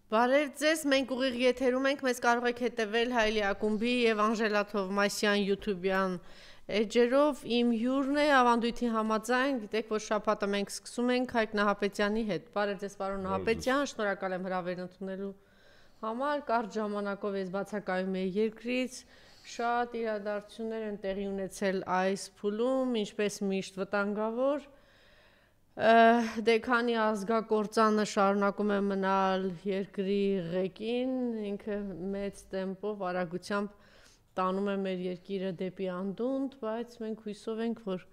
Բարև ձեզ, մենք ուղիղ եթերում ենք, մեզ կարող եք հետևել Հայլի ակումբի եւ Անժելա Թովմասյան YouTube-յան էջերով, իմ հյուրն է ավանդույթի համաձայն, գիտեք, որ շաբաթը մենք սկսում ենք Հայկ Նահապետյանի հետ։ Բարև ձեզ, պարոն Նահապետյան, շնորհակալ եմ հրավերն ընդունելու համար, կարճ ժամանակով ես բացակայում եի երկրից, շատ իրադարձություններ են տեղի ունեցել այս փուլում, ինչպես միշտ վտանգավոր Դեքանի ազգակործանը շարունակում է մնալ երկրի ղեկին, ինքը մեծ տեմպով, արագությամբ տանում է մեր երկիրը դեպի անդունդ, բայց մենք հույսով ենք, որ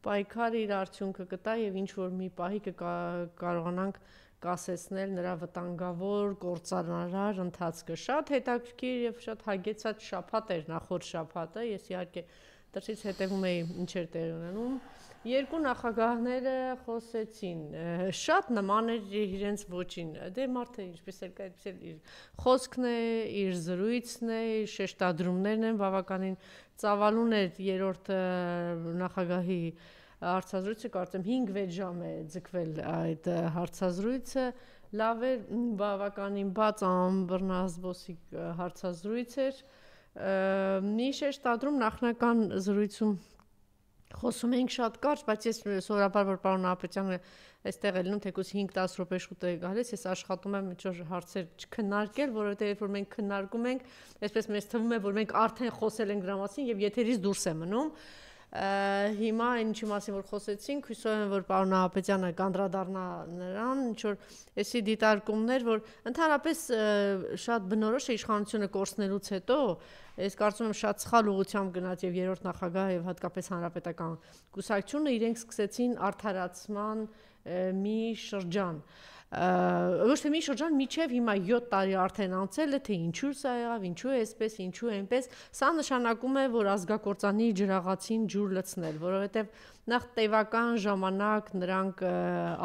պայքարը իր արդյունքը կտա եւ ինչ-որ մի պահի կարողանանք կասեցնել նրա վտանգավոր կործանարար ընթացքը։ Շատ հետաքրքիր եւ շատ հագեցած շաբաթ էր նախորդ շաբաթը, ես իհարկե դրսից հետևում էի ինչեր տեղի ունենում։ Երկու նախագահները խոսեցին, շատ նման էր իրենց ոճին, դե մարդը ինչպես էլ կա, այդպես էլ իր խոսքն է, իր զրույցն է, իր շեշտադրումներն են, բավականին ծավալուն էր երրորդ նախագահի հարցազրույցը, կարծեմ 5-6 ժամ է ձգվել այդ հարցազրույցը, լավ էր, բավականին բաց անբռնազբոսիկ հարցազրույց էր, մի շեշտադրում նախնական զրույցում խոսում ենք շատ կարճ, բայց ես սովորաբար որ պարոն Նահապետյանը այստեղ ելնում թեկուզ 5-10 րոպե շուտ է գալիս, ես աշխատում եմ ինչ-որ հարցեր չքննարկել, որովհետև երբ որ մենք քննարկում ենք, այսպես մեզ թվում է, որ մենք արդեն խոսել ենք դրա մասին եւ եթերից դուրս է մնում։ Հիմա ինչի մասին որ խոսեցինք, հույսով եմ որ պարոն Նահապետյանը կանդրադառնա նրան, ինչ որ էսի դիտարկումներ, որ ընդհանրապես շատ բնորոշ է իշխանությունը կորցնելուց հետո, ես կարծում եմ շատ սխալ ուղղությամբ գնաց եւ երրորդ նախագահը եւ հատկապես հանրապետական կուսակցությունը իրենք սկսեցին արդարացման մի շրջան ոչ թե մի շրջան միջև հիմա 7 տարի արդեն անցել է, թե ինչու սա եղավ, ինչու է այսպես, ինչու է այնպես, սա նշանակում է, որ ազգակործանի ջրաղացին ջուր լցնել, որովհետև նախ տևական ժամանակ նրանք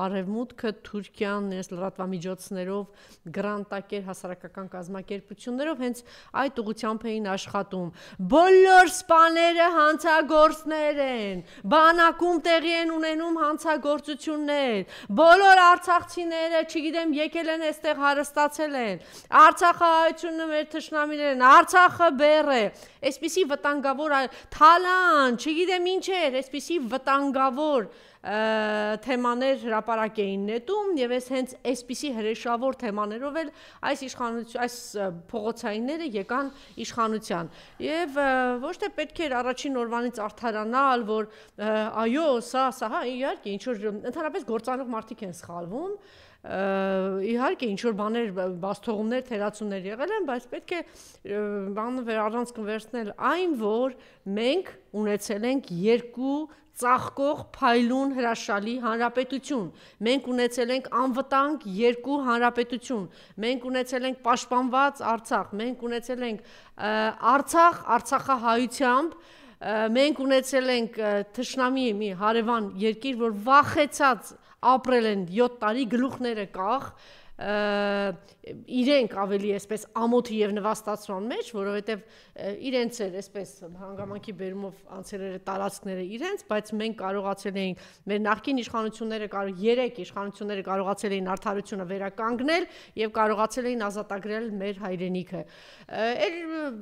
Արևմուտքը, Թուրքիան, իրենց լրատվամիջոցներով, գրանտակեր հասարակական կազմակերպություններով հենց այդ ուղղությամբ էին աշխատում։ Բոլոր սպաները հանցագործներ են, բանակում տեղի են ունենում հանցագործություններ, բոլոր արցախցիները, չգիտեմ, եկել են այստեղ հարստացել են, Արցախը հայությունը մեր թշնամիներ են, Արցախը բեռ է, այսպիսի վտանգավոր թալան, չգիտեմ ինչ էր, այսպիսի վտանգավոր թեմաներ հրապարակ էին նետում եւ ես հենց այսպիսի հրեշավոր թեմաներով էլ այս փողոցայինները եկան իշխանության եւ ոչ թե պետք էր առաջին օրվանից արդարանալ, որ այո, սա, հա, իհարկե ինչ որ ընդհանրապես գործանող մարդիկ են սխալվում իհարկե ինչ որ բաներ բաստողումներ թերացումներ եղել են, բայց պետք է բանը առանց կվերցնել այն, որ մենք ունեցել ենք երկու ծաղկող փայլուն հրաշալի հանրապետություն, մենք ունեցել ենք անվտանգ երկու հանրապետություն, մենք ունեցել ենք պաշտպանված Արցախ, մենք ունեցել ենք Արցախ Արցախահայությամբ, մենք ունեցել ենք թշնամի մի հարևան երկիր, որ վախեցած ապրել են 7 տարի գլուխները կախ, իրենք ավելի այսպես ամոթի եւ նվաստացման մեջ, որովհետեւ իրենց էր այսպես հանգամանքի բերումով անցել տարածքները իրենց, բայց մենք կարողացել էինք մեր նախկին իշխանությունները 3 իշխանությունները կարողացել էին արդարությունը վերականգնել եւ կարողացել էին ազատագրել մեր հայրենիքը։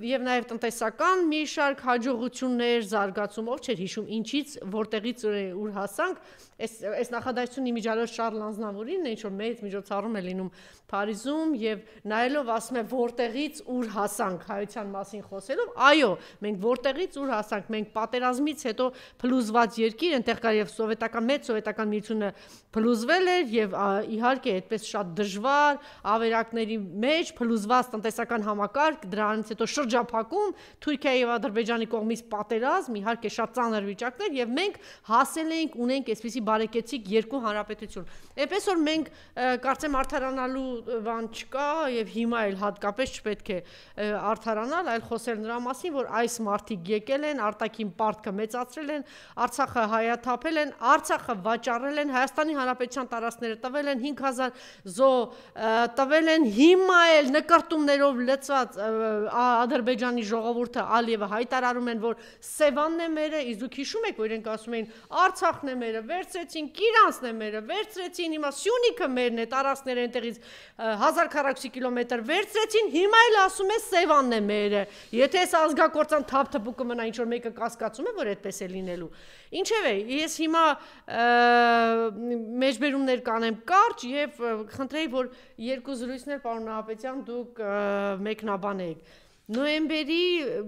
Եվ նաեւ տնտեսական մի շարք հաջողություններ, զարգացում, ով չէր հիշում ինչից, որտեղից ուր հասանք, այս նախադասությունը իմիջիալոց Շարլ Ազնավուրին է, ինչ որ մեծ միջոցառում է լինում Փարիզում եւ նայելով ասում է որտեղից ուր հասանք հայության մասին խոսելով, այո, մենք որտեղից ուր հասանք, մենք պատերազմից հետո փլուզված երկիր, այնտեղ կար եւ մեծ սովետական միությունը փլուզվել էր եւ իհարկե այդպես շատ դժվար ավերակների մեջ փլուզված տնտեսական համակարգ, դրանից հետո շրջափակում Թուրքիայի եւ Ադրբեջանի կողմից պատերազմ, իհարկե շատ ծանր վիճակներ եւ մենք հասել ենք ունենք այսպիսի բարեկեցիկ երկու հանրապետություն։ Այնպես որ մենք կարծեմ արդարանալու բան չկա եւ հիմա էլ հատկապես չպետք է արդարանալ, այլ խոսել նրա մասին, որ այս մարդիկ եկել են, արտաքին պարտքը մեծացրել են, Արցախը հայաթափել են, Արցախը վաճառել են, Հայաստանի Հանրապետության տարածքները տվել են 5000 զո տվել են, հիմա էլ նկարտումներով լցված Ադրբեջանի ժողովուրդը Ալիևը հայտարարում են, որ Սևանն է մերը, իսկ դուք հիշում եք, որ իրենք ասում էին Արցախն է մերը, վերցրեցին, Կիրանսն է մերը, վերցրեցին, հիմա Սյունիքը մերն է, տարածքները այդտեղից 1000 քառակուսի կիլոմետր վերցրեցին, հիմա էլ ասում է Սևանն է մերը։ Եթե այս ազգակործան թափթփուկը մնա ինչ որ մեկը կասկածում է, որ այդպես է լինելու։ Ինչևէ, ես հիմա մեջբերումներ կանեմ կարճ եւ խնդրեի, որ երկու զրույցներ պարոն Նահապետյան դուք մեկնաբանեք։ Նոյեմբերի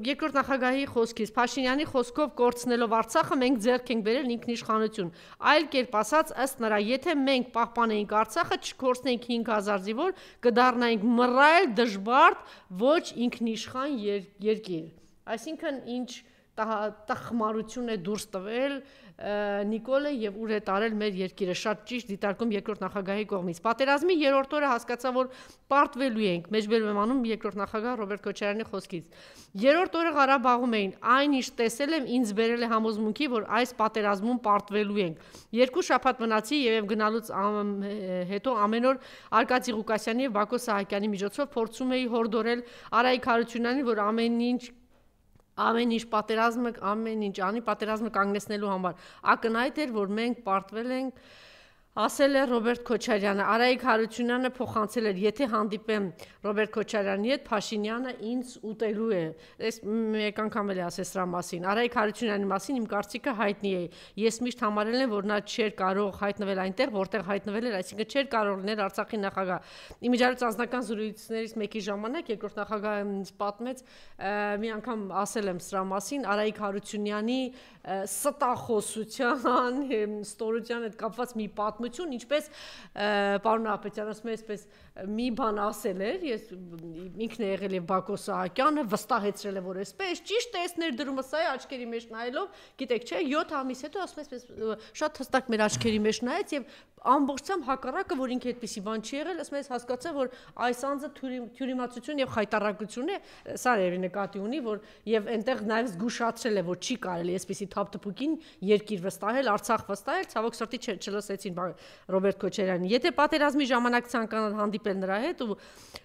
երկրորդ նախագահի խոսքից Փաշինյանի խոսքով կորցնելով Արցախը մենք ձեռք ենք բերել ինքնիշխանություն։ Այլ կերպ ասած, ըստ նրա, եթե մենք պահպանեինք Արցախը, չկորցնեինք 5000 զինվոր, կդառնայինք մռայլ, դժբարտ, ոչ ինքնիշխան երկիր։ Այսինքն ինչ տխմարություն է դուրս տվել Նիկոլը եւ ուր է տարել մեր երկիրը, շատ ճիշտ դիտարկում երկրորդ նախագահի կողմից։ Պատերազմի երրորդ օրը հասկացա, որ պարտվելու ենք, մեջբերում եմ անում երկրորդ նախագահ Ռոբերտ Քոչարյանի խոսքից։ Երրորդ օրը Ղարաբաղում էին, այն ինչ տեսել եմ, ինձ բերել է համոզմունքի, որ այս պատերազմում պարտվելու ենք։ 2 շաբաթ մնացի եւ գնալուց հետո ամեն օր Արկադի Ղուկասյանի եւ Բակո Սահակյանի միջոցով փորձում էի հորդորել Արայիկ Հարությունյանին, որ ամեն ինչ պատերազմը կանգնեցնելու համար։ Ակնհայտ էր, որ մենք պարտվել ենք, ասել է Ռոբերտ Քոչարյանը։ Արայիկ Հարությունյանը փոխանցել էր, եթե հանդիպեմ Ռոբերտ Քոչարյանի հետ, Փաշինյանը ինձ ուտելու է։ Այս մեկ անգամ էլ ասել սրա մասին։ Արայիկ Հարությունյանի մասին իմ կարծիքը հայտնի է։ Ես միշտ համարել եմ, որ նա չէր կարող հայտնվել այնտեղ, որտեղ հայտնվել էր, այսինքն չէր կարող լինել Արցախի նախագահ։ Իմիջիայլոց անձնական զրույցներից մեկի ժամանակ երկրորդ նախագահը ինձ պատմեց, մի անգամ ասել եմ սրա մասին, Արայիկ Հարությունյանի ստախոսության, ստորության հետ կապված մի պատմություն, ինչպես պարոն Նահապետյան ասում է, այսպես մի բան ասել էր, ես ինքն է եղել եւ Բակո Սահակյանը վստահեցրել է, որ այսպես ճիշտ է, այս ներդրումը սա է, աչքերի մեջ նայելով, գիտեք, չէ, 7 ամիս հետո ասում է, այսպես շատ հստակ մեր աչքերի մեջ նայեց եւ ամբողջությամբ հակառակը, որ ինքը այդպիսի բան չի եղել, ասում է, հասկացա, որ այս անձը թյուրիմացություն եւ խայտարակություն է, սա երևի նկատի ունի, որ եւ այնտեղ նաեւ զգուշացրել է, որ չի կարելի այսպիսի թափթփուկին երկիր վստահել, Արցախ վստահել, ցավոք սրտի չլսեցին Ռոբերտ Քոչարյանին։ Եթե պատերազմի ժամանակ ցանկանան հանդիպել նրա հետ ու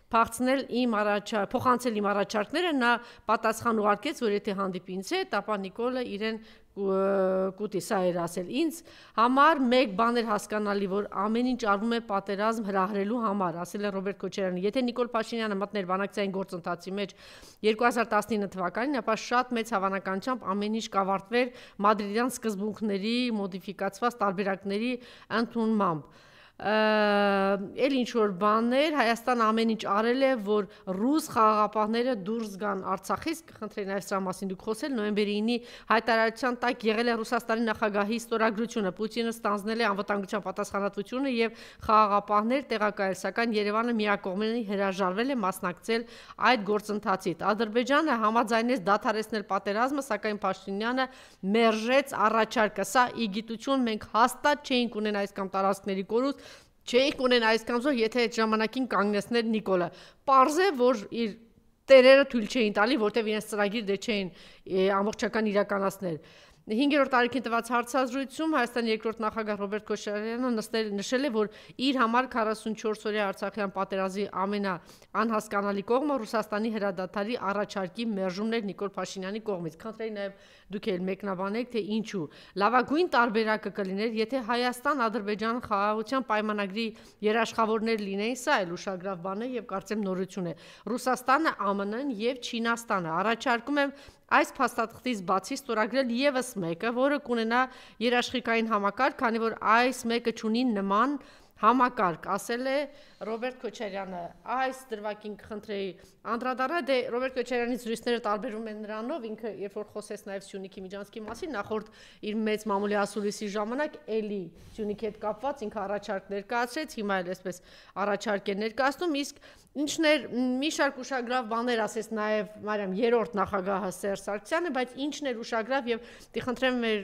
փոխանցել իմ առաջարկները, նա պատասխան ուղարկեց, որ եթե հանդիպի ինձ հետ, ապա Նիկոլը իրեն կուտի, սա էր ասել ինձ համար մեկ բան էր հասկանալի, որ ամեն ինչ արվում է պատերազմ հրահրելու համար, ասել է Ռոբերտ Քոչարյանը։ Եթե Նիկոլ Փաշինյանը մտներ բանակցային գործընթացի մեջ 2019 թվականին, ապա շատ մեծ հավանականությամբ ամեն ինչ կավարտվեր մադրիդյան սկզբունքների մոդիֆիկացված տարբերակների ընդունմամբ։ Էլ ինչ որ բաներ, Հայաստանը ամեն ինչ արել է, որ ռուս խաղաղապահները դուրս գան Արցախից, կխնդրեի նաև սրա մասին դուք խոսել, նոյեմբերի 9-ի հայտարարության տակ եղել է Ռուսաստանի նախագահի ստորագրությունը, Պուտինը ստանձնել է անվտանգության պատասխանատվությունը եւ խաղաղապահներ տեղակայել, սակայն Երևանը միակողմանի հրաժարվել է մասնակցել այդ գործընթացին։ Ադրբեջանը համաձայնեց դադարեցնել պատերազմը, սակայն Փաշինյանը մերժեց առաջարկը։ Սա իգիտություն, մենք հաստատ չէինք ունենա այս կամ տարածքների կորուստ, չէինք ունենա այսքան զոր, եթե այդ ժամանակին կանգնեցներ Նիկոլը։ Պարզ է, որ իր տերերը թույլ չէին տալի, որտեվ իրենց ծրագիր դե չէին ամբողջական իրականացնել։ 5-րդ տարեքին տված հարցազրույցում Հայաստանի երկրորդ նախագահ Ռոբերտ Քոչարյանը նշել է, որ իր համար 44-օրյա Արցախյան պատերազմի ամենաանհասկանալի կողմը Ռուսաստանի հրադադարի առաջարկի մերժումն էր Նիկոլ Փաշինյանի կողմից։ Խնդրեի նաև դուք էլ մեկնաբանեք, թե ինչու։ Լավագույն տարբերակը կլիներ, եթե Հայաստան-Ադրբեջան խաղաղության պայմանագրի երաշխավորներ լինեին, սա էլ ուշագրավ բան է եւ կարծեմ նորություն է։ Ռուսաստանը, ԱՄՆ-ն եւ Չինաստանը առաջարկում եմ այս փաստաթղթից բացի ստորագրել եւս մեկը, որը կունենա երաշխիքային համակարգ, քանի որ այս մեկը չունի նման համակարգ, ասել է Ռոբերտ Քոչարյանը։ Այս դրվագին կխնդրեի անդրադառնալ, դե Ռոբերտ Քոչարյանի զրույցները տարբերվում են նրանով, ինքը երբ որ խոսեց նաև Սյունիքի Միջանցքի մասին, նախորդ իր մեծ մամուլի ասուլիսի ժամանակ էլի Սյունիքի հետ կապված ինքը առաջարկ ներկայացրեց, հիմա էլ այսպես առաջարկ է ներկայացնում, իսկ ինչն էր մի շարք ուշագրավ բաներ ասեց նաև Մարիամ երրորդ նախագահը Սերժ Սարգսյանը, բայց ինչն էր ուշագրավ եւ դիխնդրեմ մեր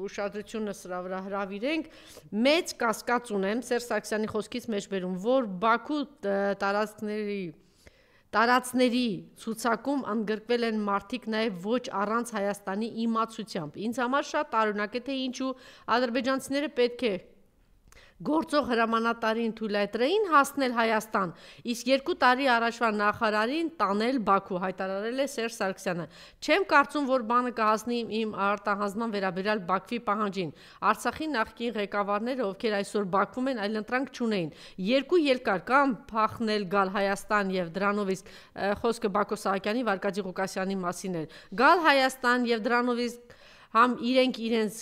ուշադրությունը սրա վրա հրավիրենք, մեծ կասկած ունեմ Սերժ Սարգսյանի խոսքից մեջբերում, որ Բաքու տարածքների ցուցակում ընդգրկվել են մարդիկ նաև ոչ առանց Հայաստանի իմացությամբ։ Ինձ համար շատ տարօրինակ է, թե ինչու ադրբեջանցիները պետք է գործող հրամանատարին թույլատրեին հասնել Հայաստան, իսկ 2 տարի առաջվա նախարարին տանել Բաքու, հայտարարել է Սերժ Սարգսյանը։ Չեմ կարծում, որ բանը կհասնի իմ արտահանձնման վերաբերյալ Բաքվի պահանջին։ Արցախի նախկին ղեկավարները, ովքեր այսօր Բաքվում են, այլընտրանք չունեին։ 2 երկար կամ փախնել գալ Հայաստան եւ դրանով իսկ խոսքը Բակո Սահակյանի, Վարկադի Ղուկասյանի մասին էր։ Գալ Հայաստան եւ դրանով իսկ համ իրենք իրենց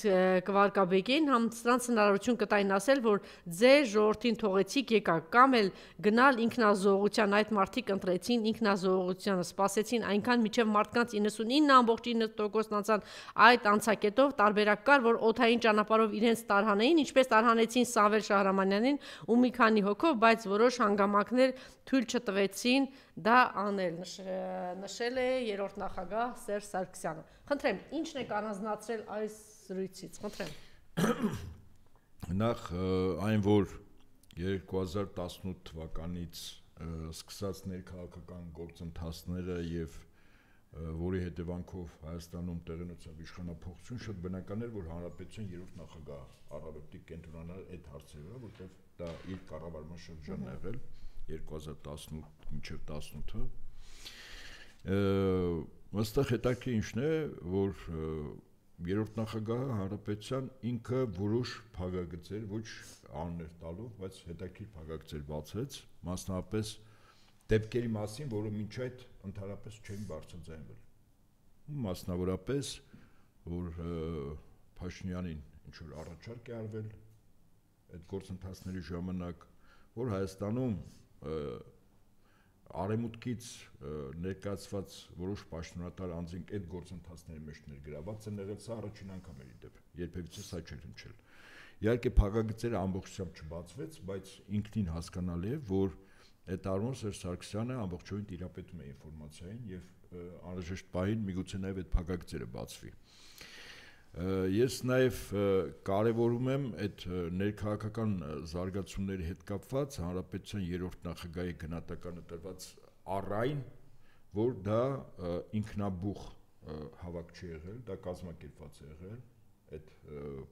կվարկաբեկեին, համ սրանց հնարավորություն կտային ասել, որ ձեր ժողովրդին թողեցիք եկաք, կամ էլ գնալ ինքնազոհողության, այդ մարդիկ ընտրեցին ինքնազոհողությանը, սպասեցին այնքան մինչև մարդկանց 99.9%-ն անցան այդ անցակետով, տարբերակ կար, որ օդային ճանապարհով իրենց տարհանեին, ինչպես տարհանեցին Սամվել Շահրամանյանին ու մի քանի հոգով, բայց որոշ հանգամանքներ թույլ չտվեցին դա անել, նշել է երրորդ նախագահ Սերժ Սարգսյանը։ Խնդրեմ, ի՞նչն եք առանձնացրել այս զրույցից, խնդրեմ։ Նախ այն, որ 2018 թվականից սկսած ներքաղաքական գործընթացները եւ որի հետևանքով Հայաստանում տեղի ունեցավ իշխանափոխություն, շատ բնական էր, որ հանրապետության երրորդ նախագահ առավոտի կենտրոնանալ այդ հարցերի վրա, որտեղ դա իր կառավարման շրջանն է եղել 2018 մինչև 18-ը։ Այստեղ հետաքրքիր ինչն է, որ երրորդ նախագահը հանրապետության ինքը որոշ փակագծեր, ոչ անուններ տալով, բայց հետաքրքիր փակագծեր բացեց, մասնավորապես դեպքերի մասին, որը մինչ այդ ընդհանրապես չէին բարձրաձայնվել։ Մասնավորապես, որ Փաշինյանին ինչ որ առաջարկ է արվել այդ գործընթացների ժամանակ, որ Հայաստանում արևմուտքից ներկայացված որոշ պաշտոնատար անձինք այդ գործընթացների մեջ ներգրավված են եղել, սա առաջին անգամ էր դեպ, երբևիցե սա չէր հնչել։ Իհարկե փակագծերը ամբողջությամբ չբացվեց, բայց ինքնին հասկանալի է, որ այդ առումով Սերժ Սարգսյանը ամբողջովին տիրապետում է ինֆորմացիային եւ անհրաժեշտ պահին միգուցե նաեւ այդ փակագծերը բացվի։ Ես նաեւ կարևորում եմ այդ ներքաղաքական զարգացումների հետ կապված հանրապետության երրորդ նախագահի գնահատականը տրված առայն, որ դա ինքնաբուխ հավաք չի եղել, դա կազմակերպված է եղել այդ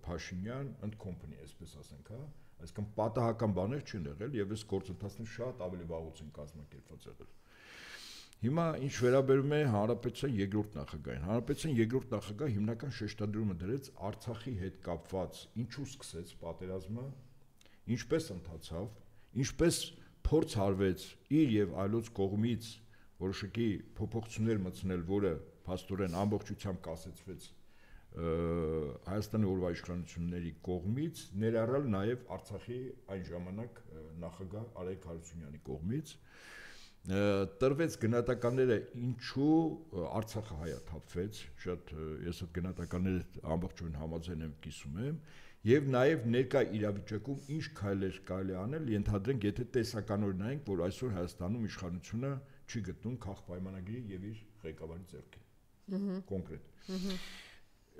Փաշինյան and company, այսպես ասենք, հա, այսինքն պատահական բաներ չեն եղել եւ այս գործընթացները շատ ավելի վաղուց են կազմակերպված եղել։ Հիմա ինչ վերաբերում է հանրապետության երկրորդ նախագահին, հանրապետության երկրորդ նախագահը հիմնական շեշտադրումը դրեց Արցախի հետ կապված, ինչու սկսեց պատերազմը, ինչպես ընթացավ, ինչպես փորձ արվեց իր եւ այլոց կողմից որոշակի փոփոխություններ մտցնել, որը փաստորեն ամբողջությամբ կասեցվեց Հայաստանի օրվա իշխանությունների կողմից, ներառյալ նաև Արցախի այն ժամանակ նախագահ Արայք Հարությունյանի կողմից, տրվեց գնահատականները ինչու Արցախը հայաթափվեց, շատ ես այդ գնահատականները ամբողջովին համաձայն եմ, կիսում եմ, եւ նաև ներկա իրավիճակում ինչ քայլեր կարելի անել, ենթադրենք, եթե տեսականորեն նայենք, որ այսօր Հայաստանում իշխանությունը չի գտնում քաղաքապայմանագրի եւ իր ղեկավարի ձեռքին։ Կոնկրետ։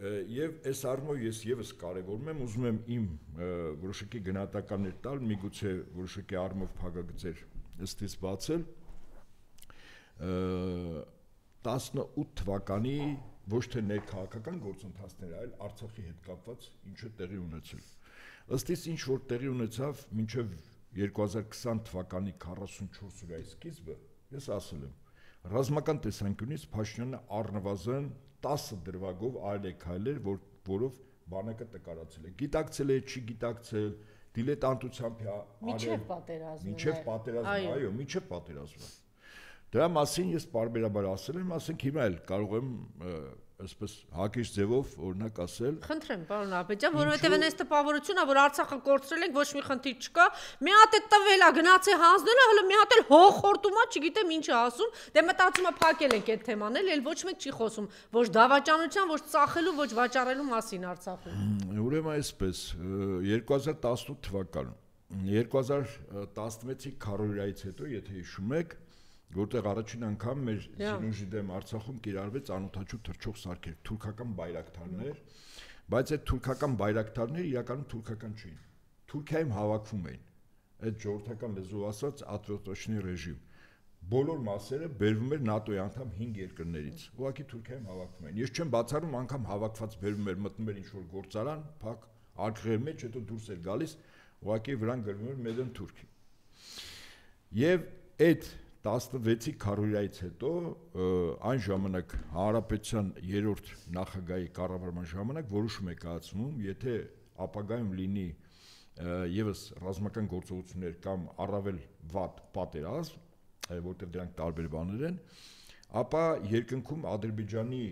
Եվ այս առումով ես եւս կարևորում եմ, ուզում եմ իմ որոշակի գնահատականներ տալ, միգուցե որոշակի առումով փակագծեր ըստից բացել 18 թվականի ոչ թե ներքաղաքական գործընթացներ, այլ Արցախի հետ կապված ինչը տեղի ունեցել։ Ըստ իս ինչ որ տեղի ունեցավ մինչև 2020 թվականի 44 օրյա սկիզբը, ես ասել եմ, ռազմական տեսանկյունից Փաշինյանը առնվազն 10 դրվագով այլ է քայլեր, որով բանակը տկարացել է։ Գիտակցել է, չի գիտակցել, դիլետանտությամբ է Միջև պատերազմը։ Միջև պատերազմը, այո, միջև պատերազմը։ Դրա մասին ես պարբերաբար ասել եմ, ասենք հիմա էլ կարող եմ այսպես հակիչ ձևով օրինակ ասել։ Խնդրեմ, պարոն Աբեջյան, որովհետև այս տպավորությունն է, որ Արցախը կորցրել ենք, ոչ մի խնդիր չկա, մի հատ է տվել է, գնացե հանձնել է, հələ մի հատ էլ հոխորտում է, չգիտեմ ինչ է ասում, դե մտածում է փակել ենք այդ թեման, էլ ոչ մեկ չի խոսում, ոչ դավաճանության, ոչ ծախելու, ոչ վաճառելու մասին Արցախում։ Ուրեմն այսպես 2018 թվականում 2016-ի քարոզիայից հետո, եթե հիշում եք, որտեղ առաջին անգամ մեր զինուժի դեմ Արցախում կիրառվեց անօդաչու թռչող սարքեր, թուրքական բայրակտարներ, բայց այդ թուրքական բայրակտարները իրականում թուրքական չէին։ Թուրքիայում հավաքվում էին այդ ժողովրդական լեզվով ասած աթրոտոշնի ռեժիմ։ Բոլոր մասերը բերվում էր ՆԱՏՕ-ի անդամ 5 երկրներից։ Ուղղակի Թուրքիայում հավաքվում էին։ Ես չեմ բացառում, անգամ հավաքված բերվում էր, մտնում էր ինչ-որ գործարան, փակ արկղեր մեջ, հետո դուրս էր գալիս, ուղղակի վրան գրվում էր Made in Turkey։ Եվ այդ 16-ի քարոզիայից հետո այն ժամանակ Հանրապետության 3-րդ նախագահի կառավարման ժամանակ որոշում է կայացվում, եթե ապագայում լինի եւս ռազմական գործողություններ կամ առավել վատ պատերազմ, որտեղ դրանք տարբեր բաներ են, ապա երկնքում Ադրբեջանի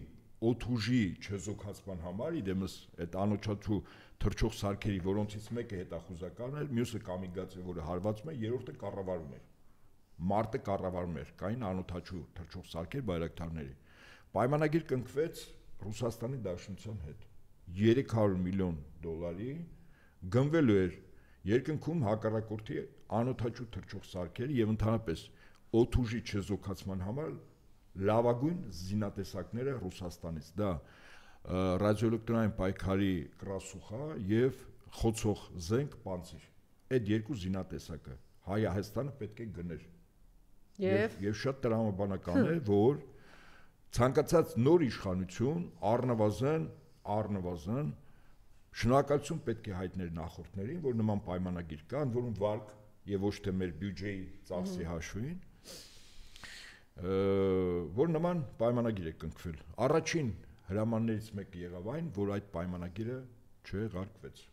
օդուժի չեզոքացման համար իդեմս այդ անոչացու թռչող սարքերի, որոնցից մեկը հետախուզական էր, մյուսը կամիգացե, որը հարվածում է, երրորդը կառավարում էր։ Մարտը կառավարում էր, կային անոթաչու թռչող սարքեր բայրակտարների։ Պայմանագիր կնքվեց Ռուսաստանի Դաշնության հետ 300 միլիոն դոլարի, գնվելու էր երկնքում հակառակորդի անոթաչու թռչող սարքերի եւ ընդհանրապես օդուժի չեզոքացման համար լավագույն զինատեսակները Ռուսաստանից, դա ռադիոէլեկտրոնային պայքարի կրասուխա եւ խոցող զենք պանցիր։ Այդ երկու զինատեսակը Հայաստանը պետք է գներ։ Եվ շատ տրամաբանական է, որ ցանկացած նոր իշխանություն առնվազն շնորհակալություն պետք է հայտներ նախորդներին, որ նման պայմանագիր կա, ընդ որում վարկ եւ ոչ թե մեր բյուջեի ծախսի հաշվին, որ նման պայմանագիր է կնքվել։ Առաջին հրամաններից մեկը եղավ այն, որ այդ պայմանագիրը չեղարկվեց։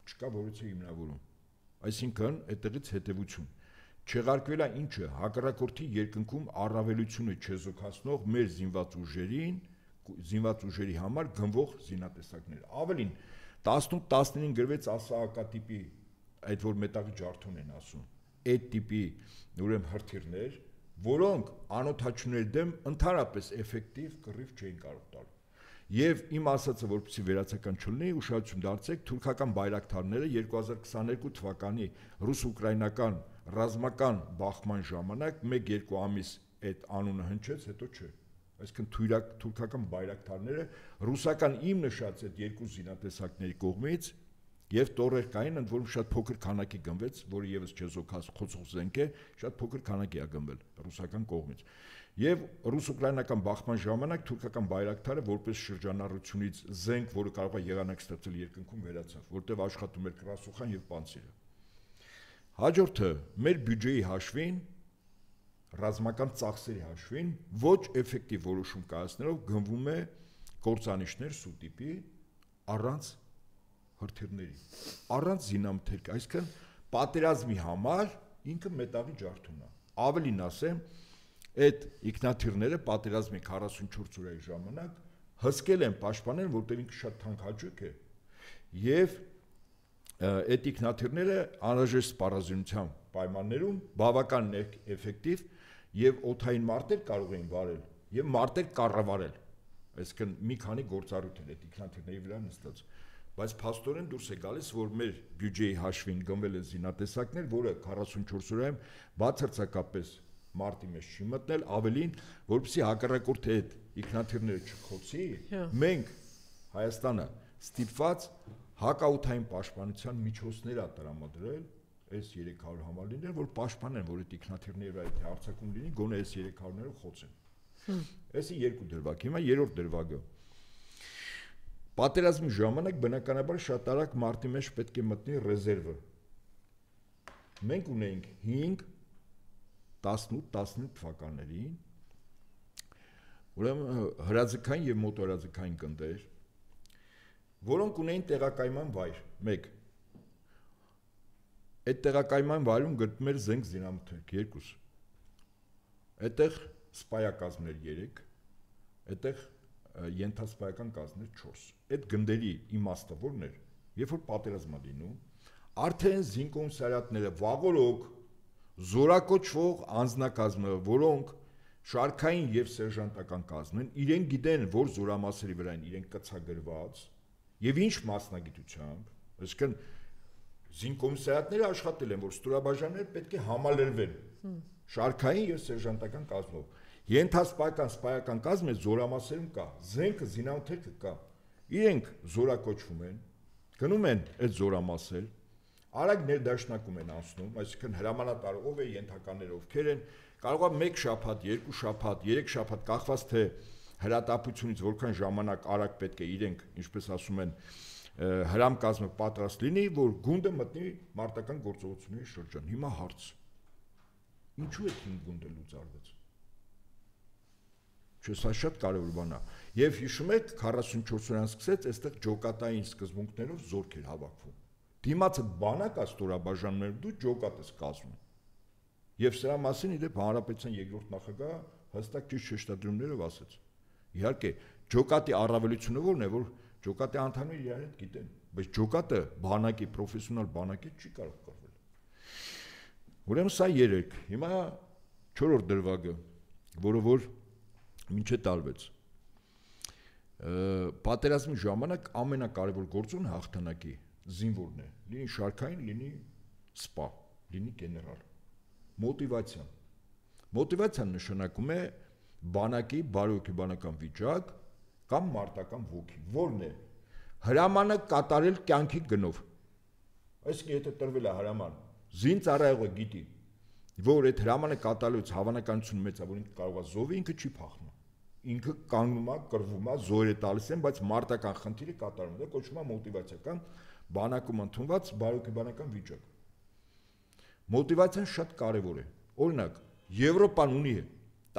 Չկա որից է հիմնավորում։ Այսինքն, այդտեղից հետևություն։ Չեղարկվել է ինչը, հակառակորդի երկնքում առավելությունը չեզոքացնող մեր զինված ուժերի համար գնվող զինատեսակներ։ Ավելին 18-19-ին գրվեց ասահակատիպի, այդ որ մետաղի ջարդուն են ասում, այդ տիպի ուրեմն հրթիռներ, որոնք անօթաչուների դեմ ընդհանրապես էֆեկտիվ կռիվ չէին կարող տալ։ Եվ իմ ասածը, որպեսզի վերացական չլինի, ուշադրություն դարձեք, թուրքական բայրակտարները 2022 թվականի ռուս-ուկրաինական ռազմական բախման ժամանակ 1-2 ամիս այդ անունը հնչեց, հետո չէ։ Այսինքն թուրքական բայրակտարները ռուսական իմ նշած այդ երկու զինատեսակների կողմից եւ տորեր կային, ընդ որում շատ փոքր քանակի գնվեց, որը եւս չեզոքած խոցող զենք է, շատ փոքր քանակի է գնվել ռուսական կողմից։ Եվ ռուս-ուկրաինական բախման ժամանակ թուրքական բայրակտարը որպես շրջանառությունից զենք, որը կարող է եղանակ ստեղծել երկնքում, վերացավ, որտեղ աշխատում էր կրասուխան եւ պանցիրը։ Հաջորդը մեր բյուջեի հաշվին, ռազմական ծախսերի հաշվին ոչ էֆեկտիվ որոշում կայացնելով գնվում է կործանիչներ սուտիպի առանց հրթիռների, առանց զինամթերք, այսինքն պատերազմի համար ինքը մետաղի ջարդուն է։ Ավելին ասեմ, այդ ինքնաթիռները պատերազմի 44 օրերի ժամանակ հսկել են պաշտպանել, որտեղ ինքը շատ թանկ հաճույք է, եւ այդ ինքնաթիռները անհրաժեշտ սպառազինության պայմաններում բավական էֆեկտիվ եւ օդային մարտեր կարող էին վարել եւ մարտեր կառավարել, այսինքն մի քանի գործառույթ են այդ ինքնաթիռների վրա նստած, բայց փաստորեն դուրս է գալիս, որ մեր բյուջեի հաշվին գնվել են զինատեսակներ, որը 44 օրայում բացարձակապես մարտի մեջ չի մտնել, ավելին, որպեսզի հակառակորդը այդ ինքնաթիռները չխոցի, մենք Հայաստանը ստիպված հակաօդային պաշտպանության միջոցներ ա տրամադրել այս 300 համալիրներ, որ պաշտպանեն, որ այդ ինքնաթիռների վրա եթե հարձակում լինի, գոնե այս 300-ները խոցեն։ Այսի երկու դրվագ, հիմա երրորդ դրվագը։ Պատերազմի ժամանակ բնականաբար շատ արագ մարտի մեջ պետք է մտնի ռեզերվը։ Մենք ունենք 5, 18-19 թվականներին, ուրեմն հրաձգային եւ մոտորաձգային գնդեր, որոնք ունեին տեղակայման վայր, 1 այդ տեղակայման վայրում գտնում էր զենք զինամթերք 2 այդտեղ սպայակազմներ 3 այդտեղ ենթասպայական կազմներ 4 այդ գնդերի իմաստը որն էր երբ որ պատերազմ է լինում արդեն զինկոմիսարիատները վաղօրոք զորակոչվող անձնակազմը որոնք շարքային եւ սերժանտական կազմ են իրենք գիտեն որ զորամասերի վրա են իրենք կցագրված եւ ինչ մասնագիտությամբ այսինքն զինկոմիսարիատները աշխատել են որ ստորաբաժանները պետք է համալրվեն շարքային եւ սերժանտական կազմով ենթասպայական սպայական կազմը զորամասերում կա զենքը զինամթերքը կա իրենք զորակոչվում են գնում են այդ զորամասեր արագ ներդաշնակում են անցնում այսինքն հրամանատար ով է ենթականները ովքեր են կարող է 1 շաբաթ 2 շաբաթ 3 շաբաթ կախված թե հրատապությունից որքան ժամանակ արագ պետք է իրենք ինչպես ասում են հրամկազմը պատրաստ լինի, որ գունդը մտնի մարտական գործողությունների շրջան։ Հիմա հարց. ինչու է 5 գունդը լուծարվեց։ Չէ, սա շատ կարևոր բան է։ Եվ հիշում եք 44 օրյան սկսեց այստեղ ջոկատային սկզբունքներով զորք էր հավաքվում։ Դիմացը բանակա ստորաբաժանումներ դու ջոկատ ես կազմում։ Եվ սրա մասին իդեպ հանրապետության երկրորդ նախագահը հստակ ճիշտ շեշտադրումներով ասաց։ Իհարկե, ջոկատի առավելությունը որն է, որ ջոկատի անդամները իրար հետ գիտեն, բայց ջոկատը բանակի պրոֆեսիոնալ բանակի չի կարող կռվել։ Ուրեմն սա 3։ Հիմա 4-րդ դրվագը, որը որ մինչև տարվեց։ Պատերազմի ժամանակ ամենակարևոր գործոնը հաղթանակի զինվորն է, լինի շարքային, լինի սպա, լինի գեներալ։ Մոտիվացիան։ Մոտիվացիան նշանակում է բանակի բարոյական վիճակ կամ մարտական ոգի։ Որն է։ Հրամանը կատարել կյանքի գնով։ Այսինքն եթե տրվել է հրաման, զինծառայողը գիտի, որ այդ հրամանը կատարելուց հավանականությունը մեծ է, որ ինքը կարող է զոհվի, ինքը չի փախնում։ Ինքը կանգնում է, կռվում է, զոհեր է տալիս են, բայց մարտական խնդիրը կատարում է, դա կոչվում է մոտիվացիա կամ բանակում ընդունված բարոյական վիճակ։ Մոտիվացիան շատ կարևոր է։ Օրինակ, Եվրոպան ունի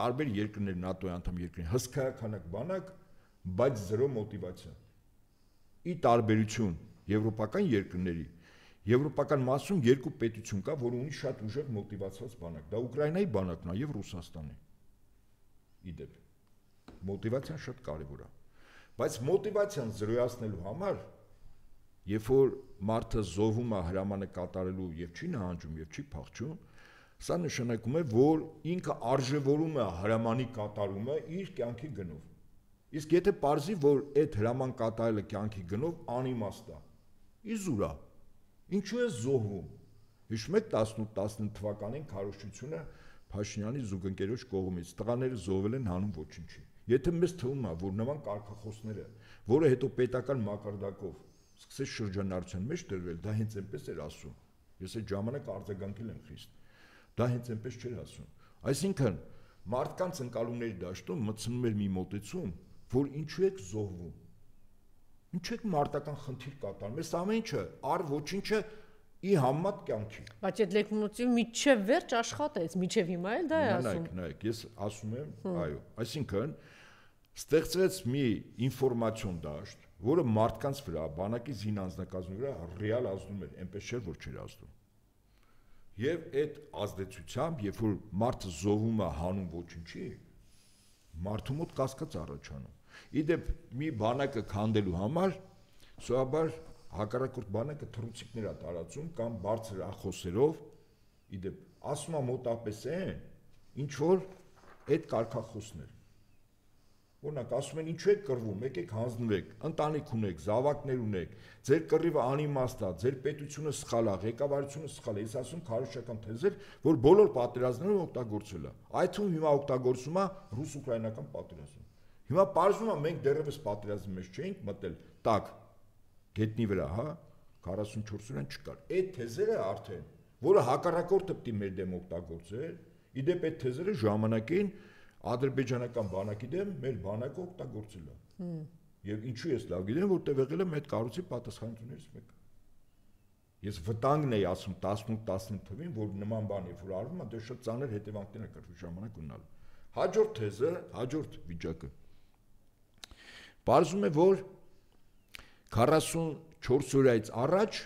տարբեր երկրներ, ՆԱՏՕ-ի անդամ երկրներ, հսկայականակ բանակ, բայց զրո մոտիվացիա։ Ի տարբերություն եվրոպական երկրների, եվրոպական մասում երկու պետություն կա, որ ունի շատ ուժեղ մոտիվացված բանակ։ Դա Ուկրաինայի բանակն է եւ Ռուսաստանի։ Իդեպ մոտիվացիան շատ կարևոր է, բայց մոտիվացիան զրոյացնելու համար, երբ որ մարդը զոհվում է հրամանը կատարելու եւ չի նահանջում եւ չի փախչում, սա նշանակում է, որ ինքը արժևորում է հրամանի կատարումը իր կյանքի գնով։ Իսկ եթե պարզի, որ այդ հրաման կատարելը կյանքի գնով անիմաստ է, իզուր է, ինչու է զոհվում։ Հիշում եք 18-19 թվականին քարոզչությունը Փաշինյանի զուգընկերոջ կողմից տղաները զոհվել են հանուն ոչնչի։ Եթե մեզ թվում է, որ նման կարգախոսները, որը հետո պետական մակարդակով սկսեց շրջանառության մեջ դրվել, դա հենց այնպես էր ասում։ Ես այդ ժամանակ արձագանքել եմ խիստ։ Դա հենց այնպես չէր ասում։ Այսինքն մարդկանց ընկալումների դաշտում մտցնում էր մի մոտեցում, որ ինչու եք զոհվում։ Ինչու եք մարտական խնդիր կատարում։ Այս ամեն ինչը առ ոչինչը ի համեմատ կյանքի։ Բայց այդ լեգիտիմությունը միջև վերջ աշխատեց, միջև հիմա էլ դա է ասում։ Նայեք, ես ասում եմ, այո, այսինքն ստեղծվեց մի ինֆորմացիոն դաշտ, որը մարդկանց վրա, բանակի զինանձնակազմի վրա ռեալ ազդում էր, այնպես չէր, որ չէր ազդում։ Եվ այդ ազդեցությամբ, երբ որ մարդը զոհվում է հանուն ոչնչի, մարդու մոտ կասկած առաջանում։ Իդեպ մի բանակը քանդելու համար սովորաբար հակառակորդ բանակը թռուցիկներ է տարածում կամ բարձր ախոսերով, իդեպ ասում է մոտապես են, ինչ որ այդ կարգախոսներ։ Օրինակ ասում են ինչու եք կռվում, եկեք հանձնվեք, ընտանիք ունեք, զավակներ ունեք, ձեր կռիվը անիմաստ է, ձեր պետությունը սխալ է, ղեկավարությունը սխալ է։ Ես ասում քարոզչական թեզեր, որ բոլոր պատերազմներում օգտագործվել է։ Այդ թվում հիմա օգտագործում է ռուս-ուկրաինական պատերազմը։ Հիմա պարզվում է մենք դեռևս պատերազմի մեջ չէինք մտել, տակ գետնի վրա, հա, 44 օրյան չկար։ Այդ թեզերը արդեն, որը հակառակորդը պետք է մեր դեմ օգտագործեր, իդեպ այդ թեզերը ժամանակին ադրբեջանական բանակի դեմ մեր բանակը օգտագործել է։ Եվ ինչու ես լավ գիտեմ, որտեղ եղել եմ այդ կառույցի պատասխանատուներից մեկը։ Ես վտանգն էի ասում 18-19 թվին, որ նման բան երբ որ արվում է, դե շատ ծանր հետևանքներ է կրվի ժամանակ ունենալ։ Հաջորդ թեզը, հաջորդ վիճակը։ Պարզում է, որ 44 օրից առաջ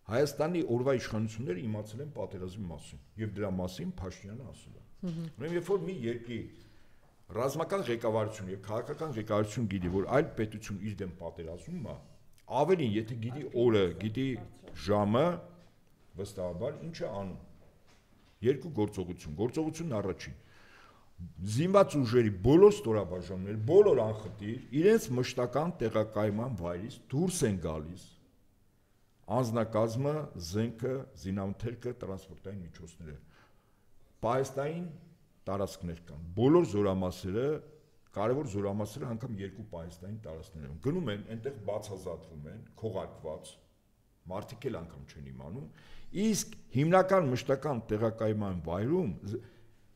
Հայաստանի օրվա իշխանությունները իմացել են պատերազմի մասին, եւ դրա մասին Փաշինյանը ասել է։ Ուրեմն երբ որ մի երկրի ռազմական ղեկավարություն եւ քաղաքական ղեկավարություն գիտի, որ այլ պետություն իր դեմ պատերազմում է, ավելին եթե գիտի օրը, գիտի ժամը, վստահաբար ինչ է անում։ Երկու գործողություն, գործողությունն առաջին։ Զինված ուժերի բոլոր ստորաբաժանումները, բոլոր անխտիր իրենց մշտական տեղակայման վայրից դուրս են գալիս։ Անձնակազմը, զենքը, զինամթերքը, տրանսպորտային միջոցները։ Պահեստային տարածքներ կան։ Բոլոր զորամասերը, կարևոր զորամասերը անգամ երկու պահեստային տարածքներ են։ Գնում են, այնտեղ բացազատվում են, քողարկված, մարդիկ էլ անգամ չեն իմանում, իսկ հիմնական մշտական տեղակայման վայրում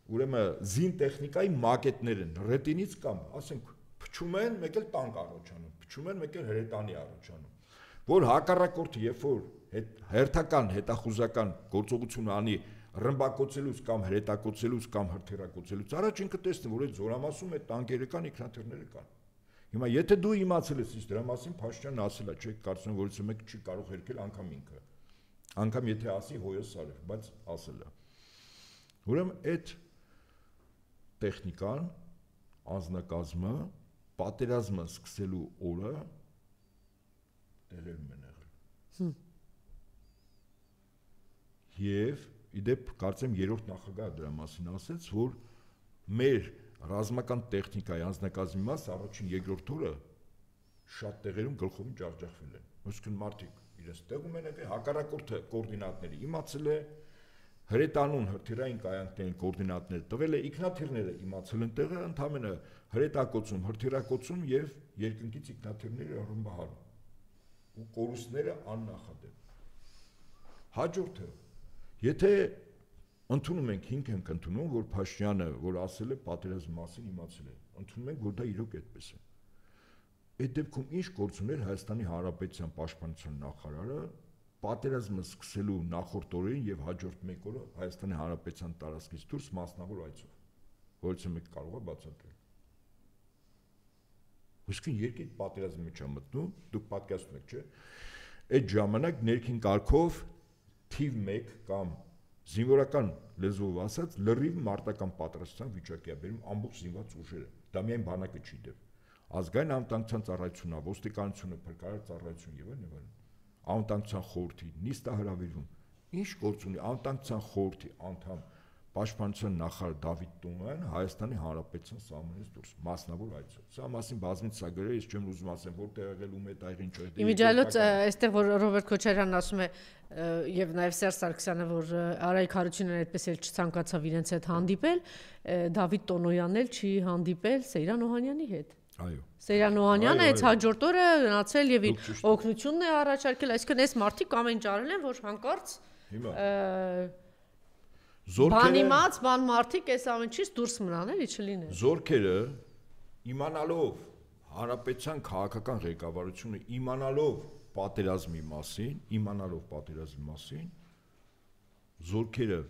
ուրեմն զին տեխնիկայի մակետներ են, ռետինից կամ, ասենք, փչում են, մեկ էլ տանկ առաջանում, փչում են, մեկ էլ հրետանի առաջանում։ որ հակառակորդը երբ որ հերթական հետախուզական գործողություն անի ռմբակոծելուց կամ հրետակոծելուց կամ հրթիռակոծելուց առաջ ինքը տեսնի, որ այդ զորամասում այդ տանկերը կան, ինքնաթիռները կան։ Հիմա եթե դու իմացել ես, իսկ դրա մասին Փաշինյանն ասել է, չէ՞, կարծում եմ, որից մեկ չի կարող հերքել անգամ ինքը։ Անգամ եթե ասի հոյս սարեր, բայց ասել է։ Ուրեմն այդ տեխնիկան, անձնակազմը, պատերազմը սկսելու օրը տեղերում են եղել։ Եվ իդեպ կարծեմ երրորդ նախագահը դրա մասին ասեց, որ մեր ռազմական տեխնիկայի անձնակազմի մասը առաջին երկրորդ օրը շատ տեղերում գլխովին ջախջախվել են։ Ոսկին մարդիկ իրենց տեղում են եկել, հակառակորդը կոորդինատները իմացել է, հրետանուն հրթիռային կայանքներին կոորդինատներ տվել է, ինքնաթիռները իմացել են տեղը, ընդամենը հրետակոծում, հրթիռակոծում եւ երկնքից ինքնաթիռները ռմբահարում ու կորուստները աննախադեպ։ Հաջորդը, եթե ընդունում ենք, հիմք ենք ընդունում, որ Փաշինյանը, որ ասել է պատերազմի մասին իմացել է, ընդունում ենք, որ դա իրոք այդպես է։ Այդ դեպքում ինչ գործ ուներ Հայաստանի Հանրապետության պաշտպանության նախարարը պատերազմը սկսելու նախորդ օրերին եւ հաջորդ մեկ օրը Հայաստանի Հանրապետության տարածքից դուրս մասնավոր այցով, որից մեկ կարող է բացատրել։ Ոսկին երկիդ պատերազմի մեջ է մտնում, դուք պատկերացնում եք, չէ՞։ Այդ ժամանակ ներքին կարգով թիվ 1 կամ զինվորական լեզվով ասած լրիվ մարտական պատրաստության վիճակի է բերում ամբողջ զինված ուժերը։ Դա միայն բանակը չի դեպ։ Ազգային անվտանգության ծառայությունը, ոստիկանությունը, փրկարար ծառայություն եւ այլն։ Անվտանգության խորհրդի նիստ է հրավիրվում։ Ինչ գործ ունի անվտանգության խորհրդի անդամ պաշտպանության նախարար Դավիթ Տոնոյան Հայաստանի Հանրապետության սահմանից դուրս մասնավոր այցով։ Սա մասին բազմից սա գրել, ես չեմ ուզում ասեմ, որտեղ եղել ում է այրին չէ։ Իմիջիալոց այստեղ որ Ռոբերտ Քոչարյանն ասում է եւ նաեւ Սերժ Սարգսյանը, որ Արայք Հարությունյանը այդպես էլ չցանկացավ իրենց հետ հանդիպել, Դավիթ Տոնոյանն էլ չի հանդիպել Սեյրան Օհանյանի հետ։ Այո։ Սեյրան Օհանյանը այդ հաջորդ օրը գնացել եւ իր օգնությունն է առաջարկել, այսինքն այս մարդիկ ամեն ինչ արել են, որ հանկարծ բանիմաց բան մարդիկ այս ամենից դուրս մնան էլի չլիներ։ Զորքերը իմանալով հանրապետության քաղաքական ղեկավարությունը իմանալով պատերազմի մասին, զորքերը